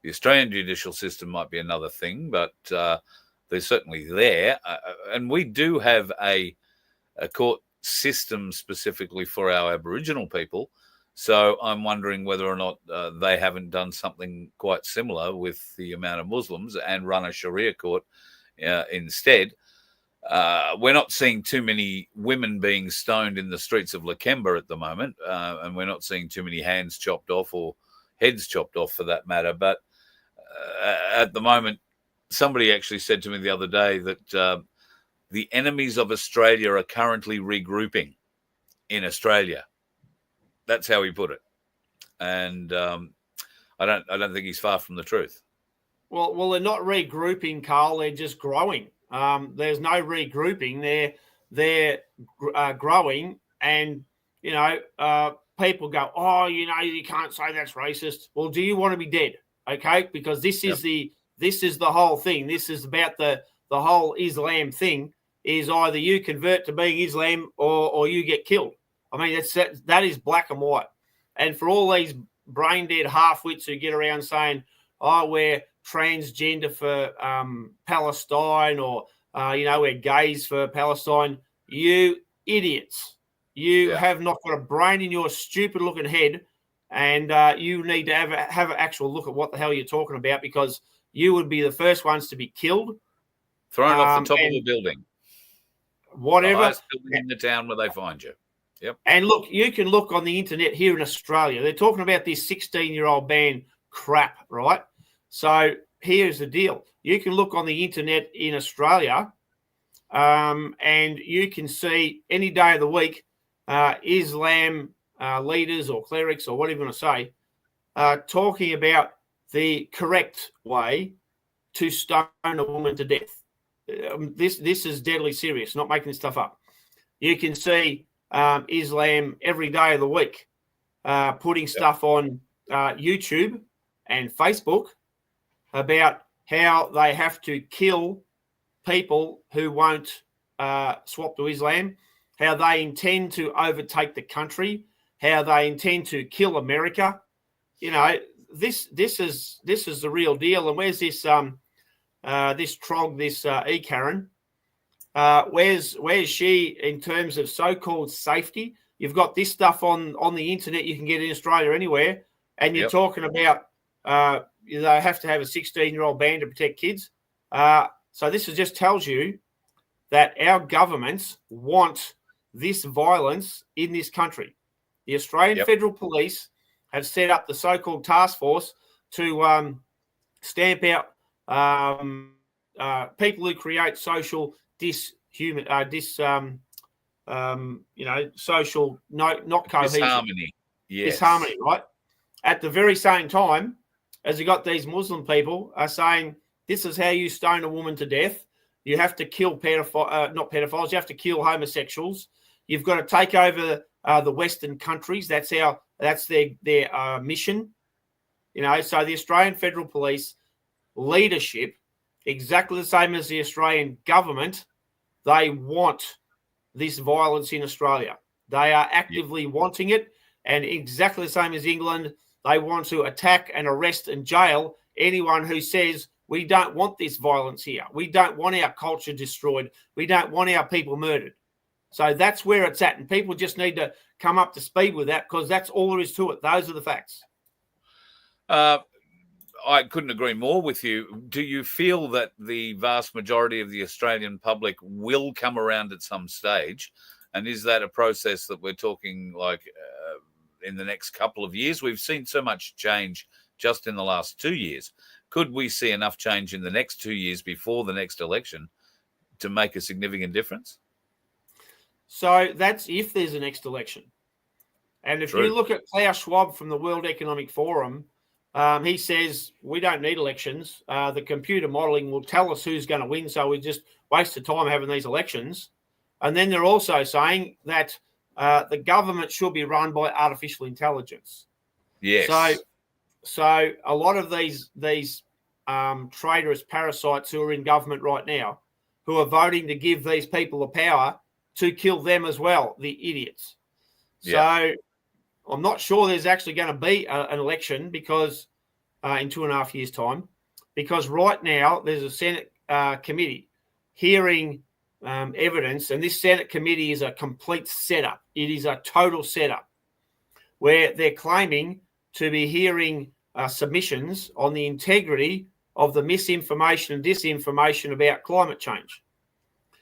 the Australian judicial system might be another thing, but they're certainly there. And we do have a court system specifically for our Aboriginal people. So I'm wondering whether or not they haven't done something quite similar with the amount of Muslims and run a Sharia court instead. We're not seeing too many women being stoned in the streets of Canberra at the moment, and we're not seeing too many hands chopped off or heads chopped off for that matter. But at the moment, somebody actually said to me the other day that the enemies of Australia are currently regrouping in Australia. That's how he put it. And I don't think he's far from the truth. Well, they're not regrouping, Carl. They're just growing. There's no regrouping. They're growing, and you know, people go, oh, you can't say that's racist. Well, do you want to be dead? Okay, because this is the whole thing. This is about the whole Islam thing. Is either you convert to being Islam or you get killed. I mean, that is black and white. And for all these brain dead half-wits who get around saying, oh, we're transgender for Palestine, or we're gays for Palestine, you idiots. You have not got a brain in your stupid looking head, and you need to have an actual look at what the hell you're talking about, because you would be the first ones to be killed. Thrown off the top of a building. Whatever. The highest building in the town where they find you. Yep. And look, you can look on the internet here in Australia. They're talking about this 16-year-old ban crap, right? So here's the deal. You can look on the internet in Australia and you can see any day of the week Islam leaders or clerics or whatever you want to say talking about the correct way to stone a woman to death. This is deadly serious, not making this stuff up. You can see Islam every day of the week putting stuff on YouTube and Facebook about how they have to kill people who won't swap to Islam, how they intend to overtake the country, how they intend to kill America. This is the real deal. And where's this this trog, this Karen? Where's she in terms of so-called safety? You've got this stuff on the internet you can get in Australia anywhere, and you're talking about they have to have a 16-year-old ban to protect kids. So this just tells you that our governments want this violence in this country. The Australian Federal Police have set up the so-called task force to stamp out people who create social social not cohesion. Disharmony. Yes. Disharmony, right? At the very same time, as you got these Muslim people are saying, this is how you stone a woman to death. You have to kill not pedophiles, you have to kill homosexuals. You've got to take over the Western countries. That's their mission. So the Australian Federal Police leadership, exactly the same as the Australian government, they want this violence in Australia. They are actively wanting it, and exactly the same as England, they want to attack and arrest and jail anyone who says, we don't want this violence here. We don't want our culture destroyed. We don't want our people murdered. So that's where it's at, and people just need to come up to speed with that, because that's all there is to it. Those are the facts. I couldn't agree more with you. Do you feel that the vast majority of the Australian public will come around at some stage? And is that a process that we're talking like in the next couple of years? We've seen so much change just in the last 2 years. Could we see enough change in the next 2 years before the next election to make a significant difference? So that's if there's a next election. And if you look at Klaus Schwab from the World Economic Forum, he says we don't need elections. The computer modelling will tell us who's going to win, so we just waste the time having these elections. And then they're also saying that the government should be run by artificial intelligence. Yes. So a lot of these traitorous parasites who are in government right now, who are voting to give these people the power to kill them as well, the idiots. So I'm not sure there's actually going to be an election because in 2.5 years' time, because right now there's a Senate committee hearing evidence, and this Senate committee is a complete setup. It is a total setup where they're claiming to be hearing submissions on the integrity of the misinformation and disinformation about climate change.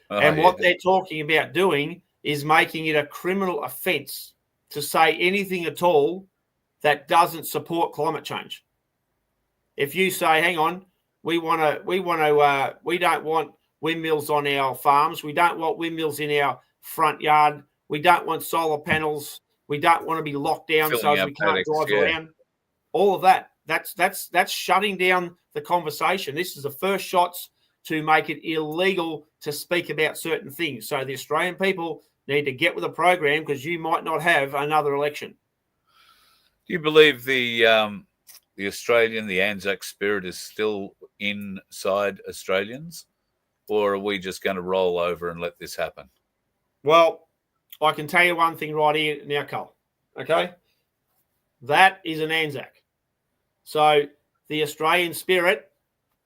What they're talking about doing is making it a criminal offence to say anything at all that doesn't support climate change. If you say, hang on, we don't want windmills on our farms. We don't want windmills in our front yard. We don't want solar panels. We don't want to be locked down so we can't drive around. All of that. That's shutting down the conversation. This is the first shots to make it illegal to speak about certain things. So the Australian people need to get with the program, because you might not have another election. Do you believe the Australian, the Anzac spirit is still inside Australians, or are we just going to roll over and let this happen? Well, I can tell you one thing right here now, Cole. Okay? That is an Anzac. So the Australian spirit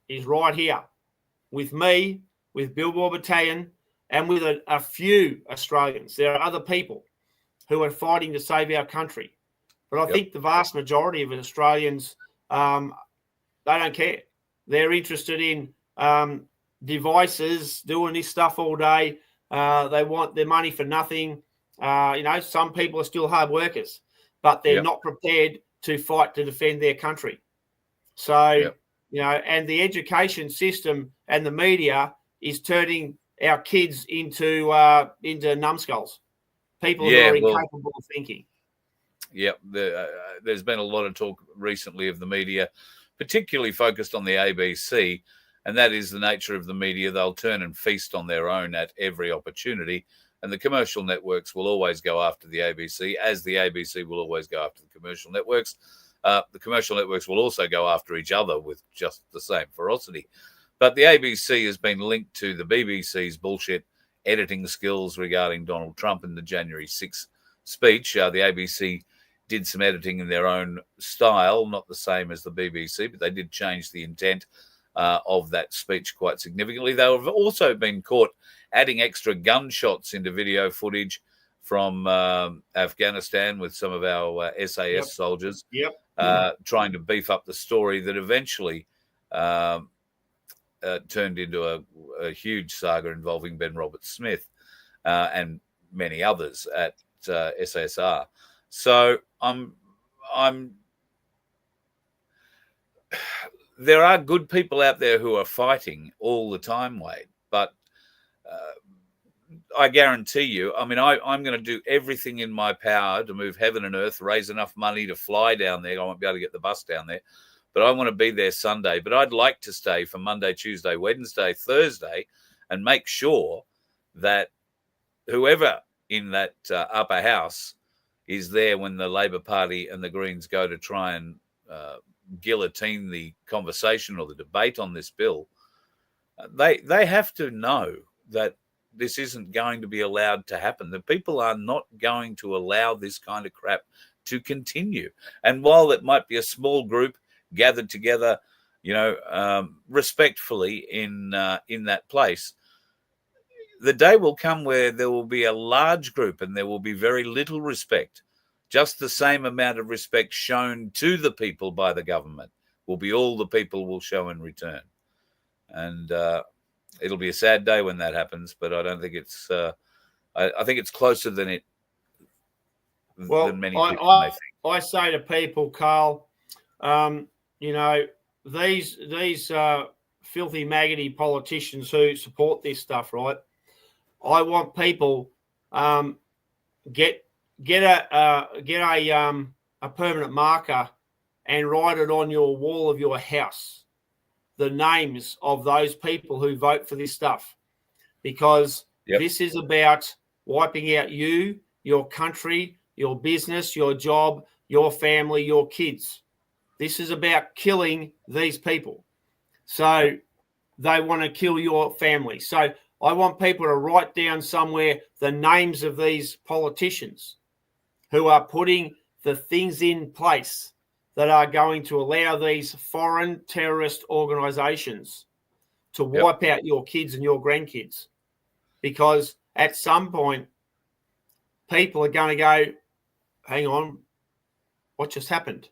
is right here with me, with Billboard Battalion, and with a few Australians. There are other people who are fighting to save our country. But I think the vast majority of Australians, they don't care. They're interested in devices, doing this stuff all day. They want their money for nothing. Some people are still hard workers, but they're not prepared to fight to defend their country. So, and the education system and the media is turning our kids into numbskulls, people who are incapable of thinking. Yep, there's been a lot of talk recently of the media, particularly focused on the ABC, and that is the nature of the media. They'll turn and feast on their own at every opportunity, and the commercial networks will always go after the ABC, as the ABC will always go after the commercial networks. The commercial networks will also go after each other with just the same ferocity. But the ABC has been linked to the BBC's bullshit editing skills regarding Donald Trump in the January 6th speech. The ABC did some editing in their own style, not the same as the BBC, but they did change the intent of that speech quite significantly. They have also been caught adding extra gunshots into video footage from Afghanistan with some of our SAS soldiers trying to beef up the story that eventually turned into a huge saga involving Ben Roberts-Smith and many others at SSR. So there are good people out there who are fighting all the time, Wade, but I guarantee you, I'm going to do everything in my power to move heaven and earth, raise enough money to fly down there. I won't be able to get the bus down there, but I want to be there Sunday. But I'd like to stay for Monday, Tuesday, Wednesday, Thursday, and make sure that whoever in that upper house is there when the Labor Party and the Greens go to try and guillotine the conversation or the debate on this bill. They have to know that this isn't going to be allowed to happen. The people are not going to allow this kind of crap to continue. And while it might be a small group gathered together, respectfully in that place, the day will come where there will be a large group and there will be very little respect. Just the same amount of respect shown to the people by the government will be all the people will show in return. And it'll be a sad day when that happens, but I don't think it's I think it's closer than than many people may think. I say to people, Carl, these filthy, maggoty politicians who support this stuff, right? I want people get a permanent marker and write it on your wall of your house, the names of those people who vote for this stuff, because this is about wiping out you, your country, your business, your job, your family, your kids. This is about killing these people. So they want to kill your family. So I want people to write down somewhere the names of these politicians who are putting the things in place that are going to allow these foreign terrorist organizations to wipe out your kids and your grandkids. Because at some point, people are going to go, hang on, what just happened?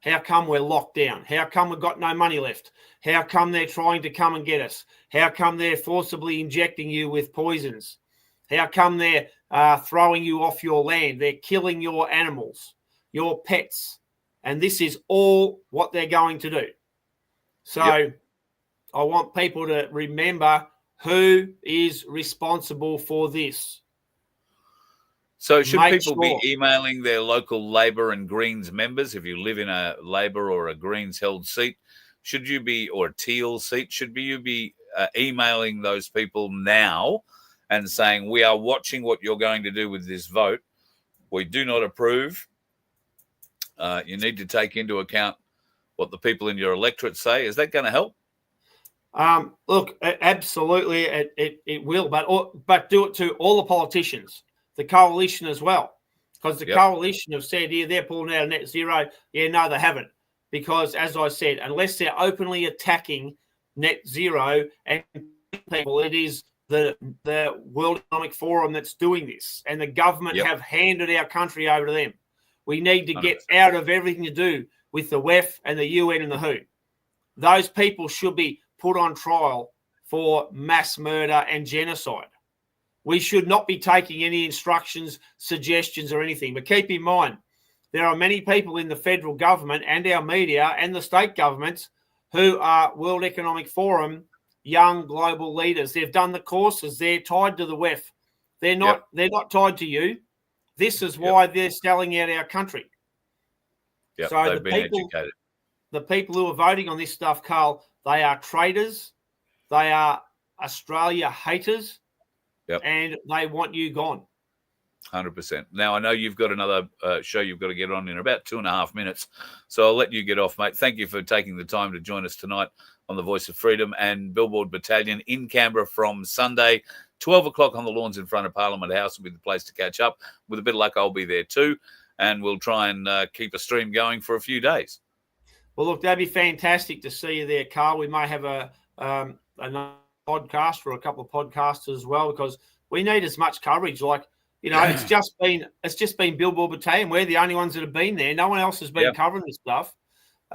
How come we're locked down? How come we've got no money left? How come they're trying to come and get us? How come they're forcibly injecting you with poisons? How come they're throwing you off your land? They're killing your animals, your pets. And this is all what they're going to do. So I want people to remember who is responsible for this. So should people be emailing their local Labor and Greens members? If you live in a Labor or a Greens held seat, should you be, or a Teal seat, should you be emailing those people now and saying, we are watching what you're going to do with this vote. We do not approve. You need to take into account what the people in your electorate say. Is that going to help? Look, absolutely, it will, but do it to all the politicians, the coalition as well, because the coalition have said here they're pulling out of net zero. Yeah, no, they haven't, because as I said, unless they're openly attacking net zero and people, it is the World Economic Forum that's doing this, and the government have handed our country over to them. We need to get out of everything to do with the WEF and the UN and the WHO. Those people should be put on trial for mass murder and genocide. We should not be taking any instructions, suggestions, or anything. But keep in mind, there are many people in the federal government and our media and the state governments who are World Economic Forum young global leaders. They've done the courses. They're tied to the WEF. They're not tied to you. This is why they're selling out our country. So they've been educated. The people who are voting on this stuff, Carl, they are traitors. They are Australia haters. And they want you gone. 100%. Now, I know you've got another show you've got to get on in about 2.5 minutes, so I'll let you get off, mate. Thank you for taking the time to join us tonight on the Voice of Freedom and Billboard Battalion in Canberra from Sunday, 12 o'clock on the lawns in front of Parliament House will be the place to catch up. With a bit of luck, I'll be there too, and we'll try and keep a stream going for a few days. Well, look, that'd be fantastic to see you there, Carl. We may have another podcast or a couple of podcasts as well, because we need as much coverage. Like, you know, it's just been Billboard Battalion. We're the only ones that have been there. No one else has been covering this stuff.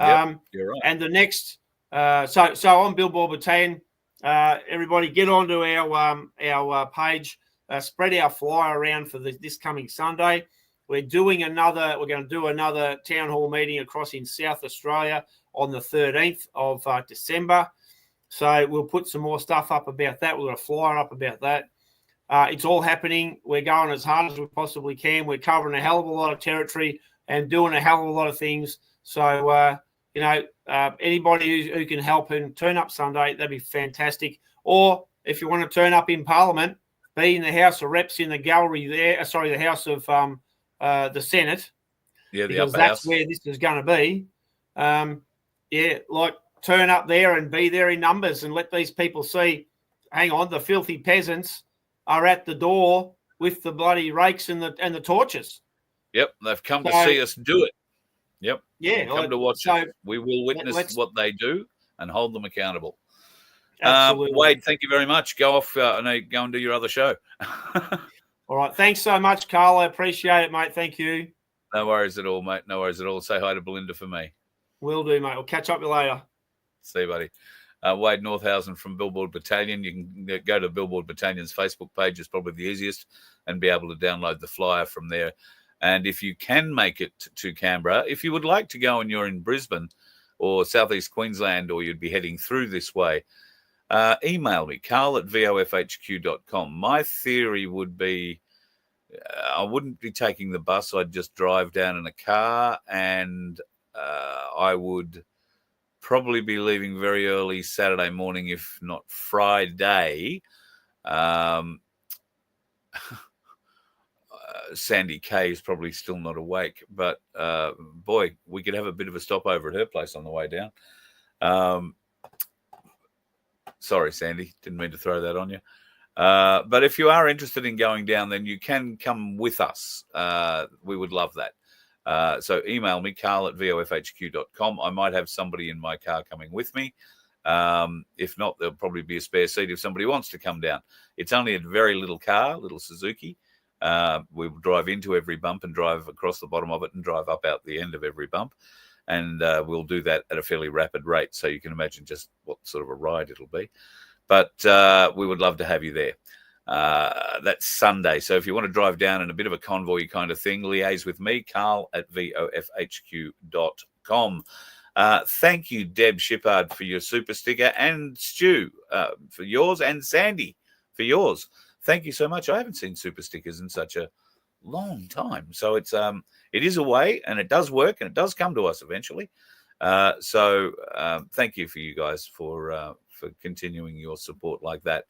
You're right. And the next, so on Billboard Battalion, everybody get onto our page, spread our flyer around for this coming Sunday. We're going to do another town hall meeting across in South Australia on the 13th of December. So we'll put some more stuff up about that. We'll have a flyer up about that. It's all happening. We're going as hard as we possibly can. We're covering a hell of a lot of territory and doing a hell of a lot of things. So, anybody who can help and turn up Sunday, that'd be fantastic. Or if you want to turn up in Parliament, be in the House of Reps in the gallery there. The House of the Senate. Yeah, because that's where this is going to be. Turn up there and be there in numbers and let these people see, hang on, the filthy peasants are at the door with the bloody rakes and the torches. Yep, they've come to see us do it. Yep. Yeah. Come to watch it. We will witness what they do and hold them accountable. Absolutely. Wade, thank you very much. Go off. Go and do your other show. All right. Thanks so much, Carl. I appreciate it, mate. Thank you. No worries at all, mate. No worries at all. Say hi to Belinda for me. Will do, mate. We'll catch up with you later. See you, buddy. Wade Northhausen from Billboard Battalion. You can go to Billboard Battalion's Facebook page. It's probably the easiest, and be able to download the flyer from there. And if you can make it to Canberra, if you would like to go and you're in Brisbane or Southeast Queensland, or you'd be heading through this way, email me, carl@vofhq.com. My theory would be I wouldn't be taking the bus. I'd just drive down in a car, and I would probably be leaving very early Saturday morning, if not Friday. Sandy Kay is probably still not awake, but boy, we could have a bit of a stopover at her place on the way down. Sorry, Sandy, didn't mean to throw that on you. But if you are interested in going down, then you can come with us. We would love that. So email me, carl@vofhq.com. I might have somebody in my car coming with me. If not, there'll probably be a spare seat if somebody wants to come down. It's only a very little car, little Suzuki. We will drive into every bump and drive across the bottom of it and drive up out the end of every bump. And we'll do that at a fairly rapid rate. So you can imagine just what sort of a ride it'll be. But we would love to have you there. That's Sunday. So if you want to drive down in a bit of a convoy kind of thing, liaise with me, carl@vofhq.com. Thank you, Deb Shippard, for your super sticker, and Stu for yours, and Sandy for yours. Thank you so much. I haven't seen super stickers in such a long time. So it is a way, and it does work, and it does come to us eventually. So thank you for you guys for continuing your support like that.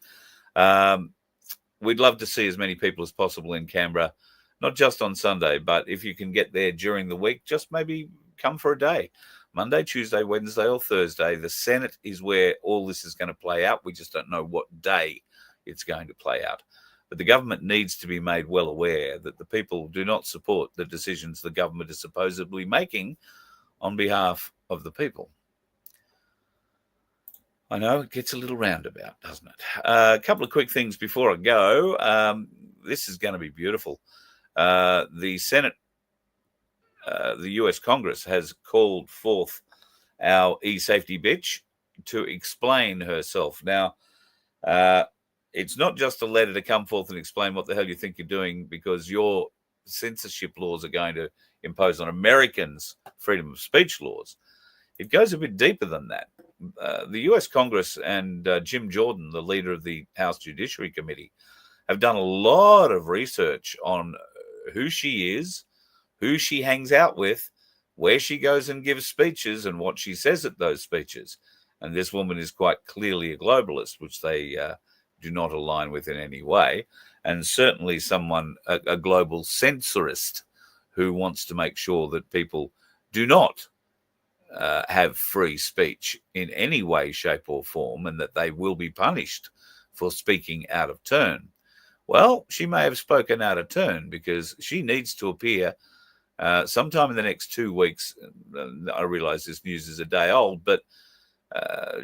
We'd love to see as many people as possible in Canberra. not just on Sunday, but if you can get there during the week, just maybe come for a day. Monday, Tuesday, Wednesday, or Thursday. The Senate is where all this is going to play out. We just don't know what day it's going to play out. But the government needs to be made well aware that the people do not support the decisions the government is supposedly making on behalf of the people. I know it gets a little roundabout, doesn't it? A couple of quick things before I go. This is going to be beautiful. The Senate, the US Congress has called forth our e-safety bitch to explain herself. Now, it's not just a letter to come forth and explain what the hell you think you're doing because your censorship laws are going to impose on Americans freedom of speech laws. It goes a bit deeper than that. The US Congress and Jim Jordan, the leader of the House Judiciary Committee, have done a lot of research on who she is, who she hangs out with, where she goes and gives speeches, and what she says at those speeches. And this woman is quite clearly a globalist, which they do not align with in any way, and certainly someone, a global censorist who wants to make sure that people do not have free speech in any way, shape or form, and that they will be punished for speaking out of turn. Well, she may have spoken out of turn because she needs to appear sometime in the next 2 weeks. I realize this news is a day old, but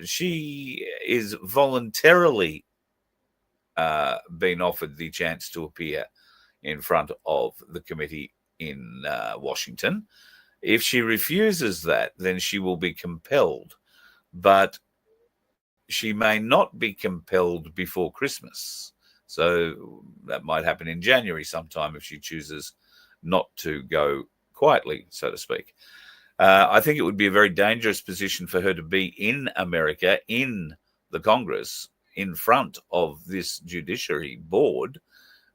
she is voluntarily been offered the chance to appear in front of the committee in Washington. If she refuses that, then she will be compelled, but she may not be compelled before Christmas. So that might happen in January sometime if she chooses not to go quietly, so to speak. I think it would be a very dangerous position for her to be in America, in the Congress, in front of this judiciary board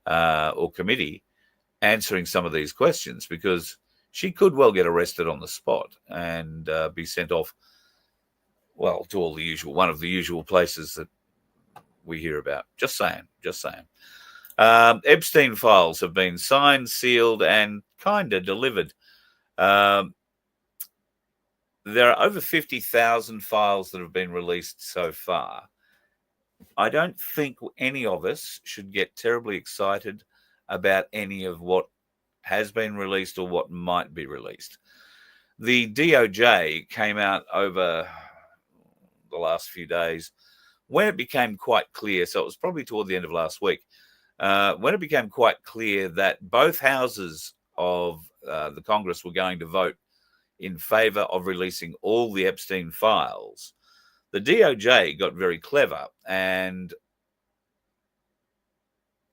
or committee, answering some of these questions, because she could well get arrested on the spot and be sent off, well, to all the usual, one of the usual places that we hear about. Just saying. Epstein files have been signed, sealed, and kind of delivered. There are over 50,000 files that have been released so far. I don't think any of us should get terribly excited about any of what has been released or what might be released. The DOJ came out over the last few days when it became quite clear, so it was probably toward the end of last week, when it became quite clear that both houses of the Congress were going to vote in favor of releasing all the Epstein files. The DOJ got very clever and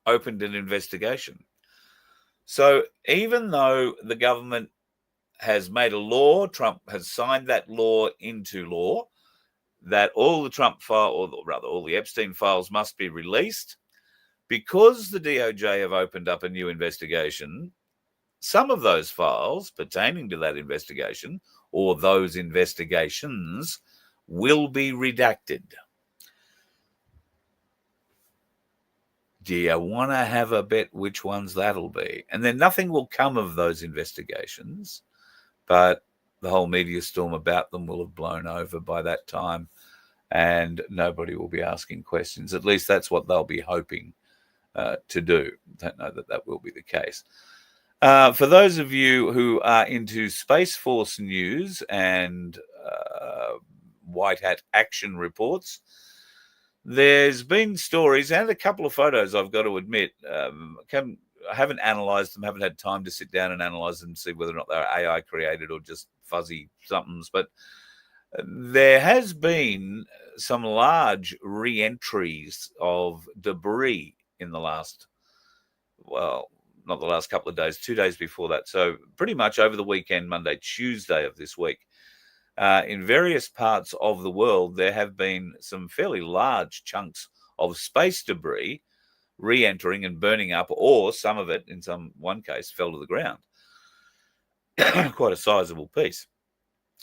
opened an investigation. So even though the government has made a law, Trump has signed that law into law, that all the Trump file, or rather all the Epstein files must be released, because the DOJ have opened up a new investigation, some of those files pertaining to that investigation or those investigations will be redacted. Do you want to have a bet which ones that'll be? And then nothing will come of those investigations, but the whole media storm about them will have blown over by that time and nobody will be asking questions. At least that's what they'll be hoping to do. Don't know that that will be the case. For those of you who are into Space Force news and white hat action reports, there's been stories and a couple of photos, I've got to admit. I haven't analysed them, haven't had time to sit down and analyse them and see whether or not they're AI created or just fuzzy somethings. But there has been some large re-entries of debris in the last, well, not the last couple of days, 2 days before that. So pretty much over the weekend, Monday, Tuesday of this week, in various parts of the world, there have been some fairly large chunks of space debris re-entering and burning up, or some of it, in one case, fell to the ground. Quite a sizable piece.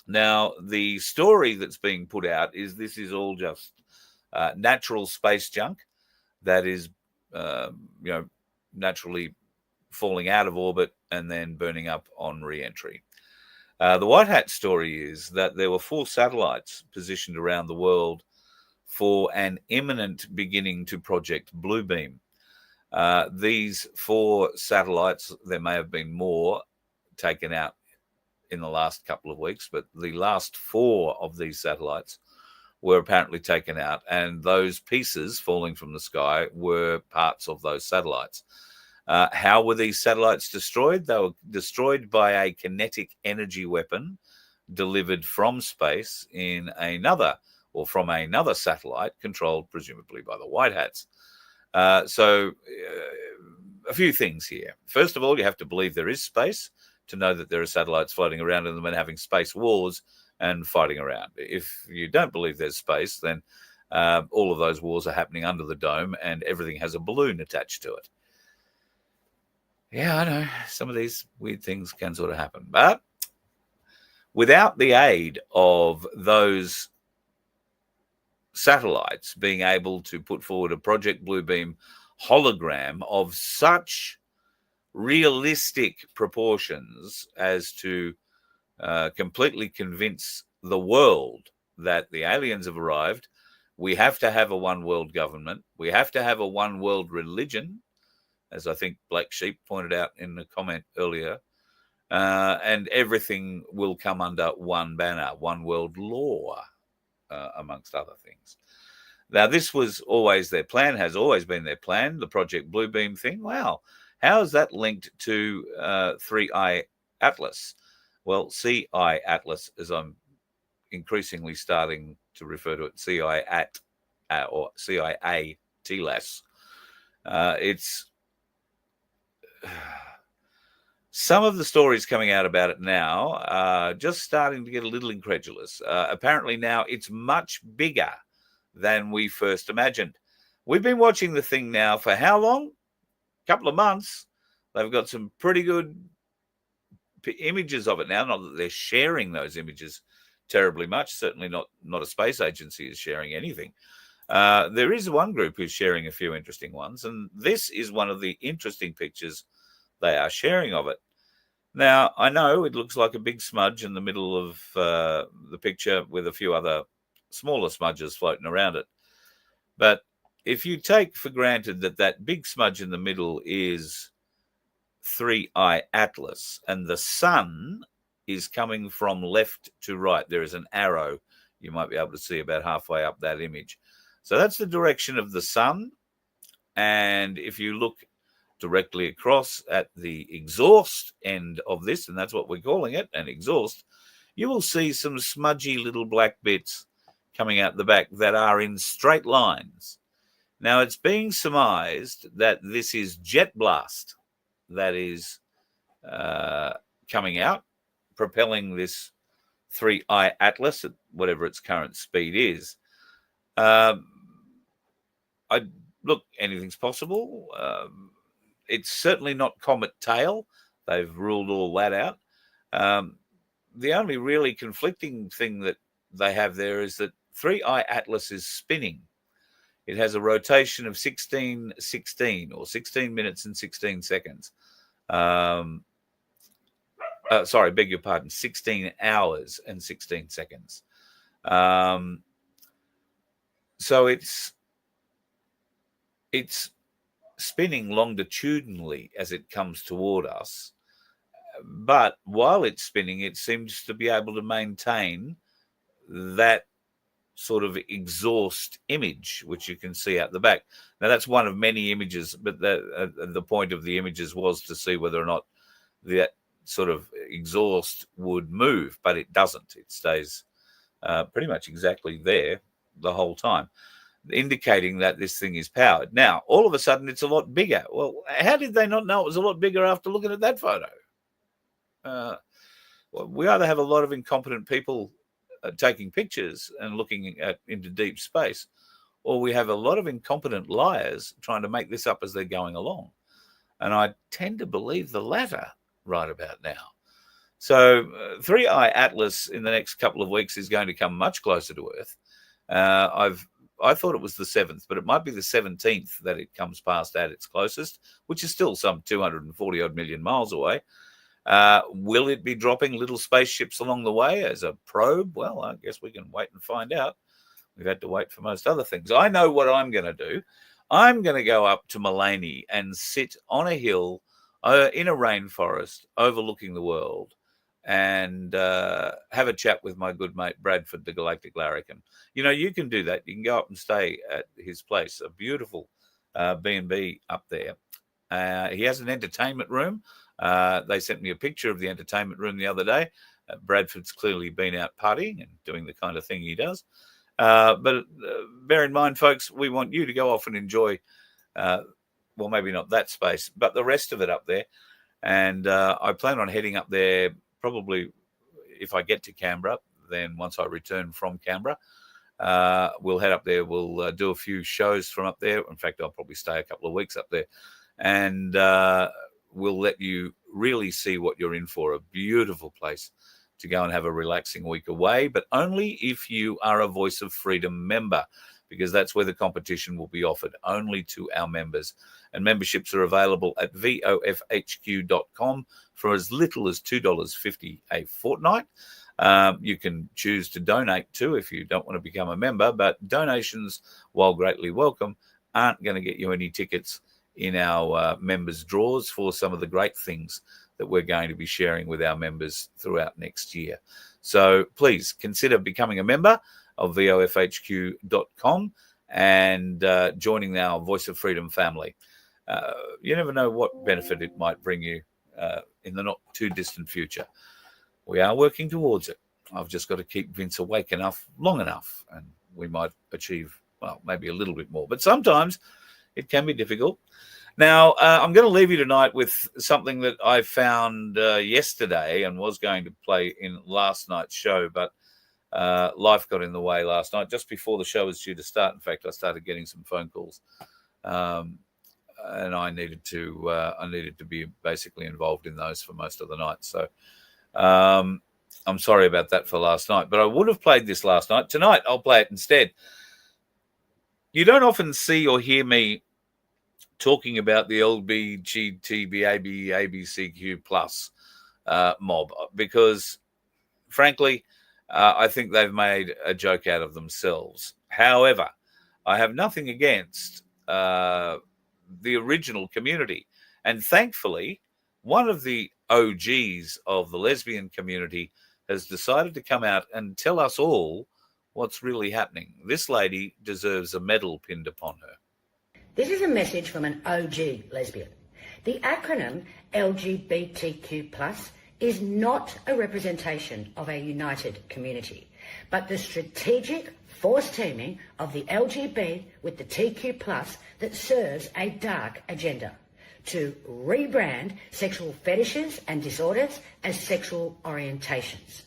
Now, the story that's being put out is this is all just natural space junk that is, naturally falling out of orbit and then burning up on re-entry. The White Hat story is that there were 4 satellites positioned around the world for an imminent beginning to Project Bluebeam. These 4 satellites, there may have been more taken out in the last couple of weeks, but the last 4 of these satellites were apparently taken out, and those pieces falling from the sky were parts of those satellites. How were these satellites destroyed? They were destroyed by a kinetic energy weapon delivered from space in another satellite controlled presumably by the White Hats. So a few things here. First of all, you have to believe there is space to know that there are satellites floating around in them and having space wars and fighting around. If you don't believe there's space, then all of those wars are happening under the dome and everything has a balloon attached to it. Yeah, I know. Some of these weird things can sort of happen. But without the aid of those satellites being able to put forward a Project Bluebeam hologram of such realistic proportions as to completely convince the world that the aliens have arrived, we have to have a one world government. We have to have a one world religion, as I think Black Sheep pointed out in the comment earlier, and everything will come under one banner, one world law, amongst other things. Now, this was always their plan, has always been their plan, the Project Bluebeam thing. Wow. How is that linked to 3i Atlas? Well, CI Atlas, as I'm increasingly starting to refer to it, CI at or CIA TLAS. It's some of the stories coming out about it now are just starting to get a little incredulous. Apparently now it's much bigger than we first imagined. We've been watching the thing now for how long? A couple of months. They've got some pretty good images of it now. Not that they're sharing those images terribly much. Certainly not a space agency is sharing anything. There is one group who's sharing a few interesting ones, and this is one of the interesting pictures they are sharing of it. Now, I know it looks like a big smudge in the middle of the picture with a few other smaller smudges floating around it. But if you take for granted that that big smudge in the middle is 3i Atlas and the sun is coming from left to right, there is an arrow you might be able to see about halfway up that image. So that's the direction of the sun. And if you look directly across at the exhaust end of this, and that's what we're calling it, an exhaust, you will see some smudgy little black bits coming out the back that are in straight lines. Now, it's being surmised that this is jet blast that is coming out, propelling this 3i Atlas at whatever its current speed is. Look, anything's possible. It's certainly not comet tail. They've ruled all that out. The only really conflicting thing that they have there is that 3i Atlas is spinning. It has a rotation of 16:16 or 16 minutes and 16 seconds. Sorry, beg your pardon, 16 hours and 16 seconds. So it's spinning longitudinally as it comes toward us. But while it's spinning, it seems to be able to maintain that sort of exhaust image, which you can see out the back. Now, that's one of many images, but the point of the images was to see whether or not that sort of exhaust would move, but it doesn't. It stays pretty much exactly there the whole time, indicating that this thing is powered. Now, all of a sudden, it's a lot bigger. Well, how did they not know it was a lot bigger after looking at that photo? Well, we either have a lot of incompetent people taking pictures and looking into deep space, or we have a lot of incompetent liars trying to make this up as they're going along. And I tend to believe the latter right about now. So 3i Atlas in the next couple of weeks is going to come much closer to Earth. I've I thought it was the 7th, but it might be the 17th that it comes past at its closest, which is still some 240 odd million miles away. Will it be dropping little spaceships along the way as a probe? Well, I guess we can wait and find out. We've had to wait for most other things. I know what I'm going to do. I'm going to go up to Mallee and sit on a hill in a rainforest overlooking the world and have a chat with my good mate Bradford, the Galactic Larrikin. You know, you can do that. You can go up and stay at his place, a beautiful B&B up there. He has an entertainment room. They sent me a picture of the entertainment room the other day. Bradford's clearly been out partying and doing the kind of thing he does. But bear in mind, folks, we want you to go off and enjoy, well, maybe not that space, but the rest of it up there. And I plan on heading up there probably if I get to Canberra. Then once I return from Canberra, we'll head up there. We'll do a few shows from up there. In fact, I'll probably stay a couple of weeks up there. And we'll let you really see what you're in for. A beautiful place to go and have a relaxing week away, but only if you are a Voice of Freedom member, because that's where the competition will be offered, only to our members. And memberships are available at vofhq.com for as little as $2.50 a fortnight. You can choose to donate too if you don't want to become a member, but donations, while greatly welcome, aren't going to get you any tickets in our members' draws for some of the great things that we're going to be sharing with our members throughout next year. So please consider becoming a member of vofhq.com and joining our Voice of Freedom family. You never know what benefit it might bring you in the not too distant future. We are working towards it. I've just got to keep Vince awake enough, long enough, and we might achieve, well, maybe a little bit more. But sometimes it can be difficult. Now, I'm going to leave you tonight with something that I found yesterday and was going to play in last night's show, but life got in the way last night, just before the show was due to start. In fact, I started getting some phone calls, and I needed to be basically involved in those for most of the night. So I'm sorry about that for last night, but I would have played this last night. Tonight, I'll play it instead. You don't often see or hear me talking about the LGBTQABCQ plus mob because, frankly, I think they've made a joke out of themselves. However, I have nothing against the original community. And thankfully, one of the OGs of the lesbian community has decided to come out and tell us all what's really happening. This lady deserves a medal pinned upon her. This is a message from an OG lesbian. The acronym LGBTQ+ is not a representation of a united community, but the strategic force teaming of the LGB with the TQ+ that serves a dark agenda to rebrand sexual fetishes and disorders as sexual orientations.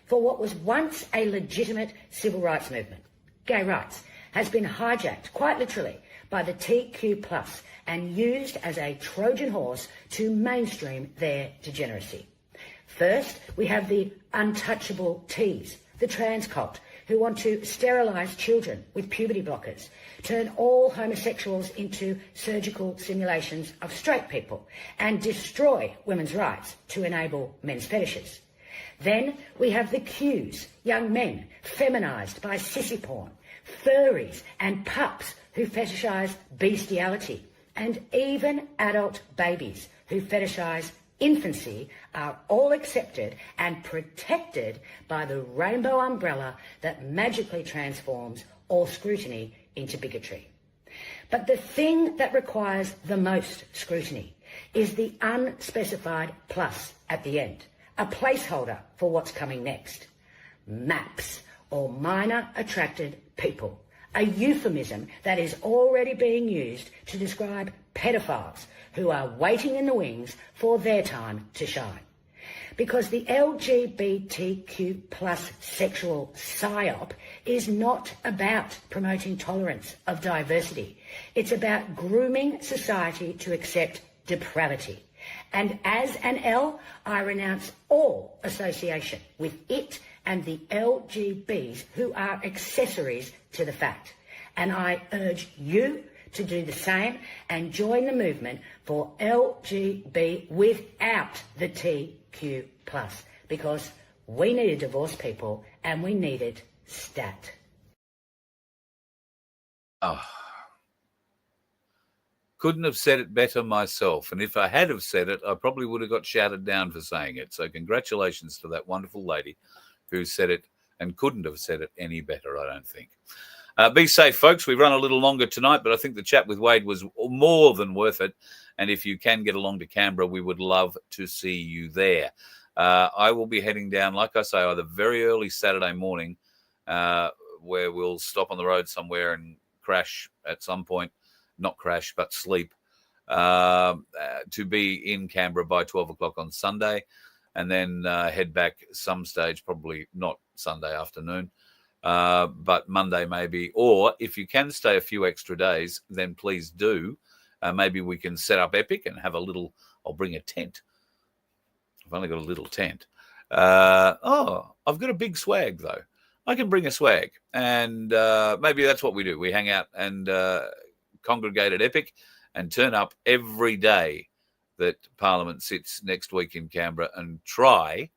For what was once a legitimate civil rights movement, gay rights, has been hijacked, quite literally, by the TQ+ and used as a Trojan horse to mainstream their degeneracy. First, we have the untouchable Ts, the trans cult, who want to sterilise children with puberty blockers, turn all homosexuals into surgical simulations of straight people, and destroy women's rights to enable men's fetishes. Then we have the Qs, young men feminised by sissy porn, furries and pups who fetishise bestiality, and even adult babies who fetishise infancy are all accepted and protected by the rainbow umbrella that magically transforms all scrutiny into bigotry. But the thing that requires the most scrutiny is the unspecified plus at the end, a placeholder for what's coming next. MAPS, or minor attracted people, a euphemism that is already being used to describe pedophiles who are waiting in the wings for their time to shine. Because the LGBTQ+ sexual psyop is not about promoting tolerance of diversity. It's about grooming society to accept depravity. And as an L, I renounce all association with it and the LGBs who are accessories to the fact. And I urge you to do the same and join the movement for LGB without the TQ+, because we need to divorce people and we need it stat. Oh. Couldn't have said it better myself. And if I had have said it, I probably would have got shouted down for saying it. So congratulations to that wonderful lady who said it and couldn't have said it any better, I don't think. Be safe, folks. We run a little longer tonight, but I think the chat with Wade was more than worth it. And if you can get along to Canberra, we would love to see you there. I will be heading down, like I say, either very early Saturday morning, where we'll stop on the road somewhere and crash at some point. Not crash, but sleep, to be in Canberra by 12 o'clock on Sunday, and then head back some stage, probably not Sunday afternoon, but Monday maybe. Or if you can stay a few extra days, then please do. Maybe we can set up Epic and have a little, I'll bring a tent. I've only got a little tent. I've got a big swag, though. I can bring a swag, and maybe that's what we do. We hang out and congregate at Epic and turn up every day that Parliament sits next week in Canberra and try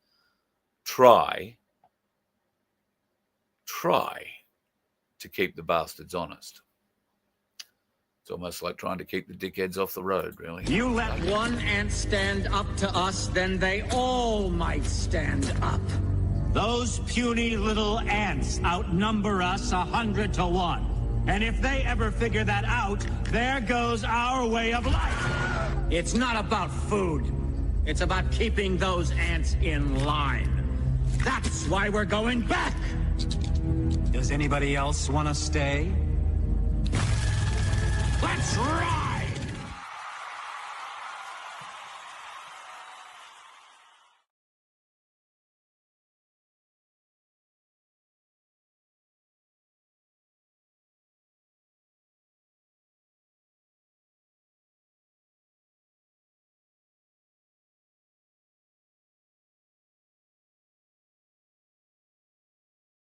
to keep the bastards honest. It's almost like trying to keep the dickheads off the road, really. You let one ant stand up to us, then they all might stand up. Those puny little ants outnumber us 100 to 1. And if they ever figure that out, there goes our way of life. It's not about food. It's about keeping those ants in line. That's why we're going back. Does anybody else want to stay? Let's rock!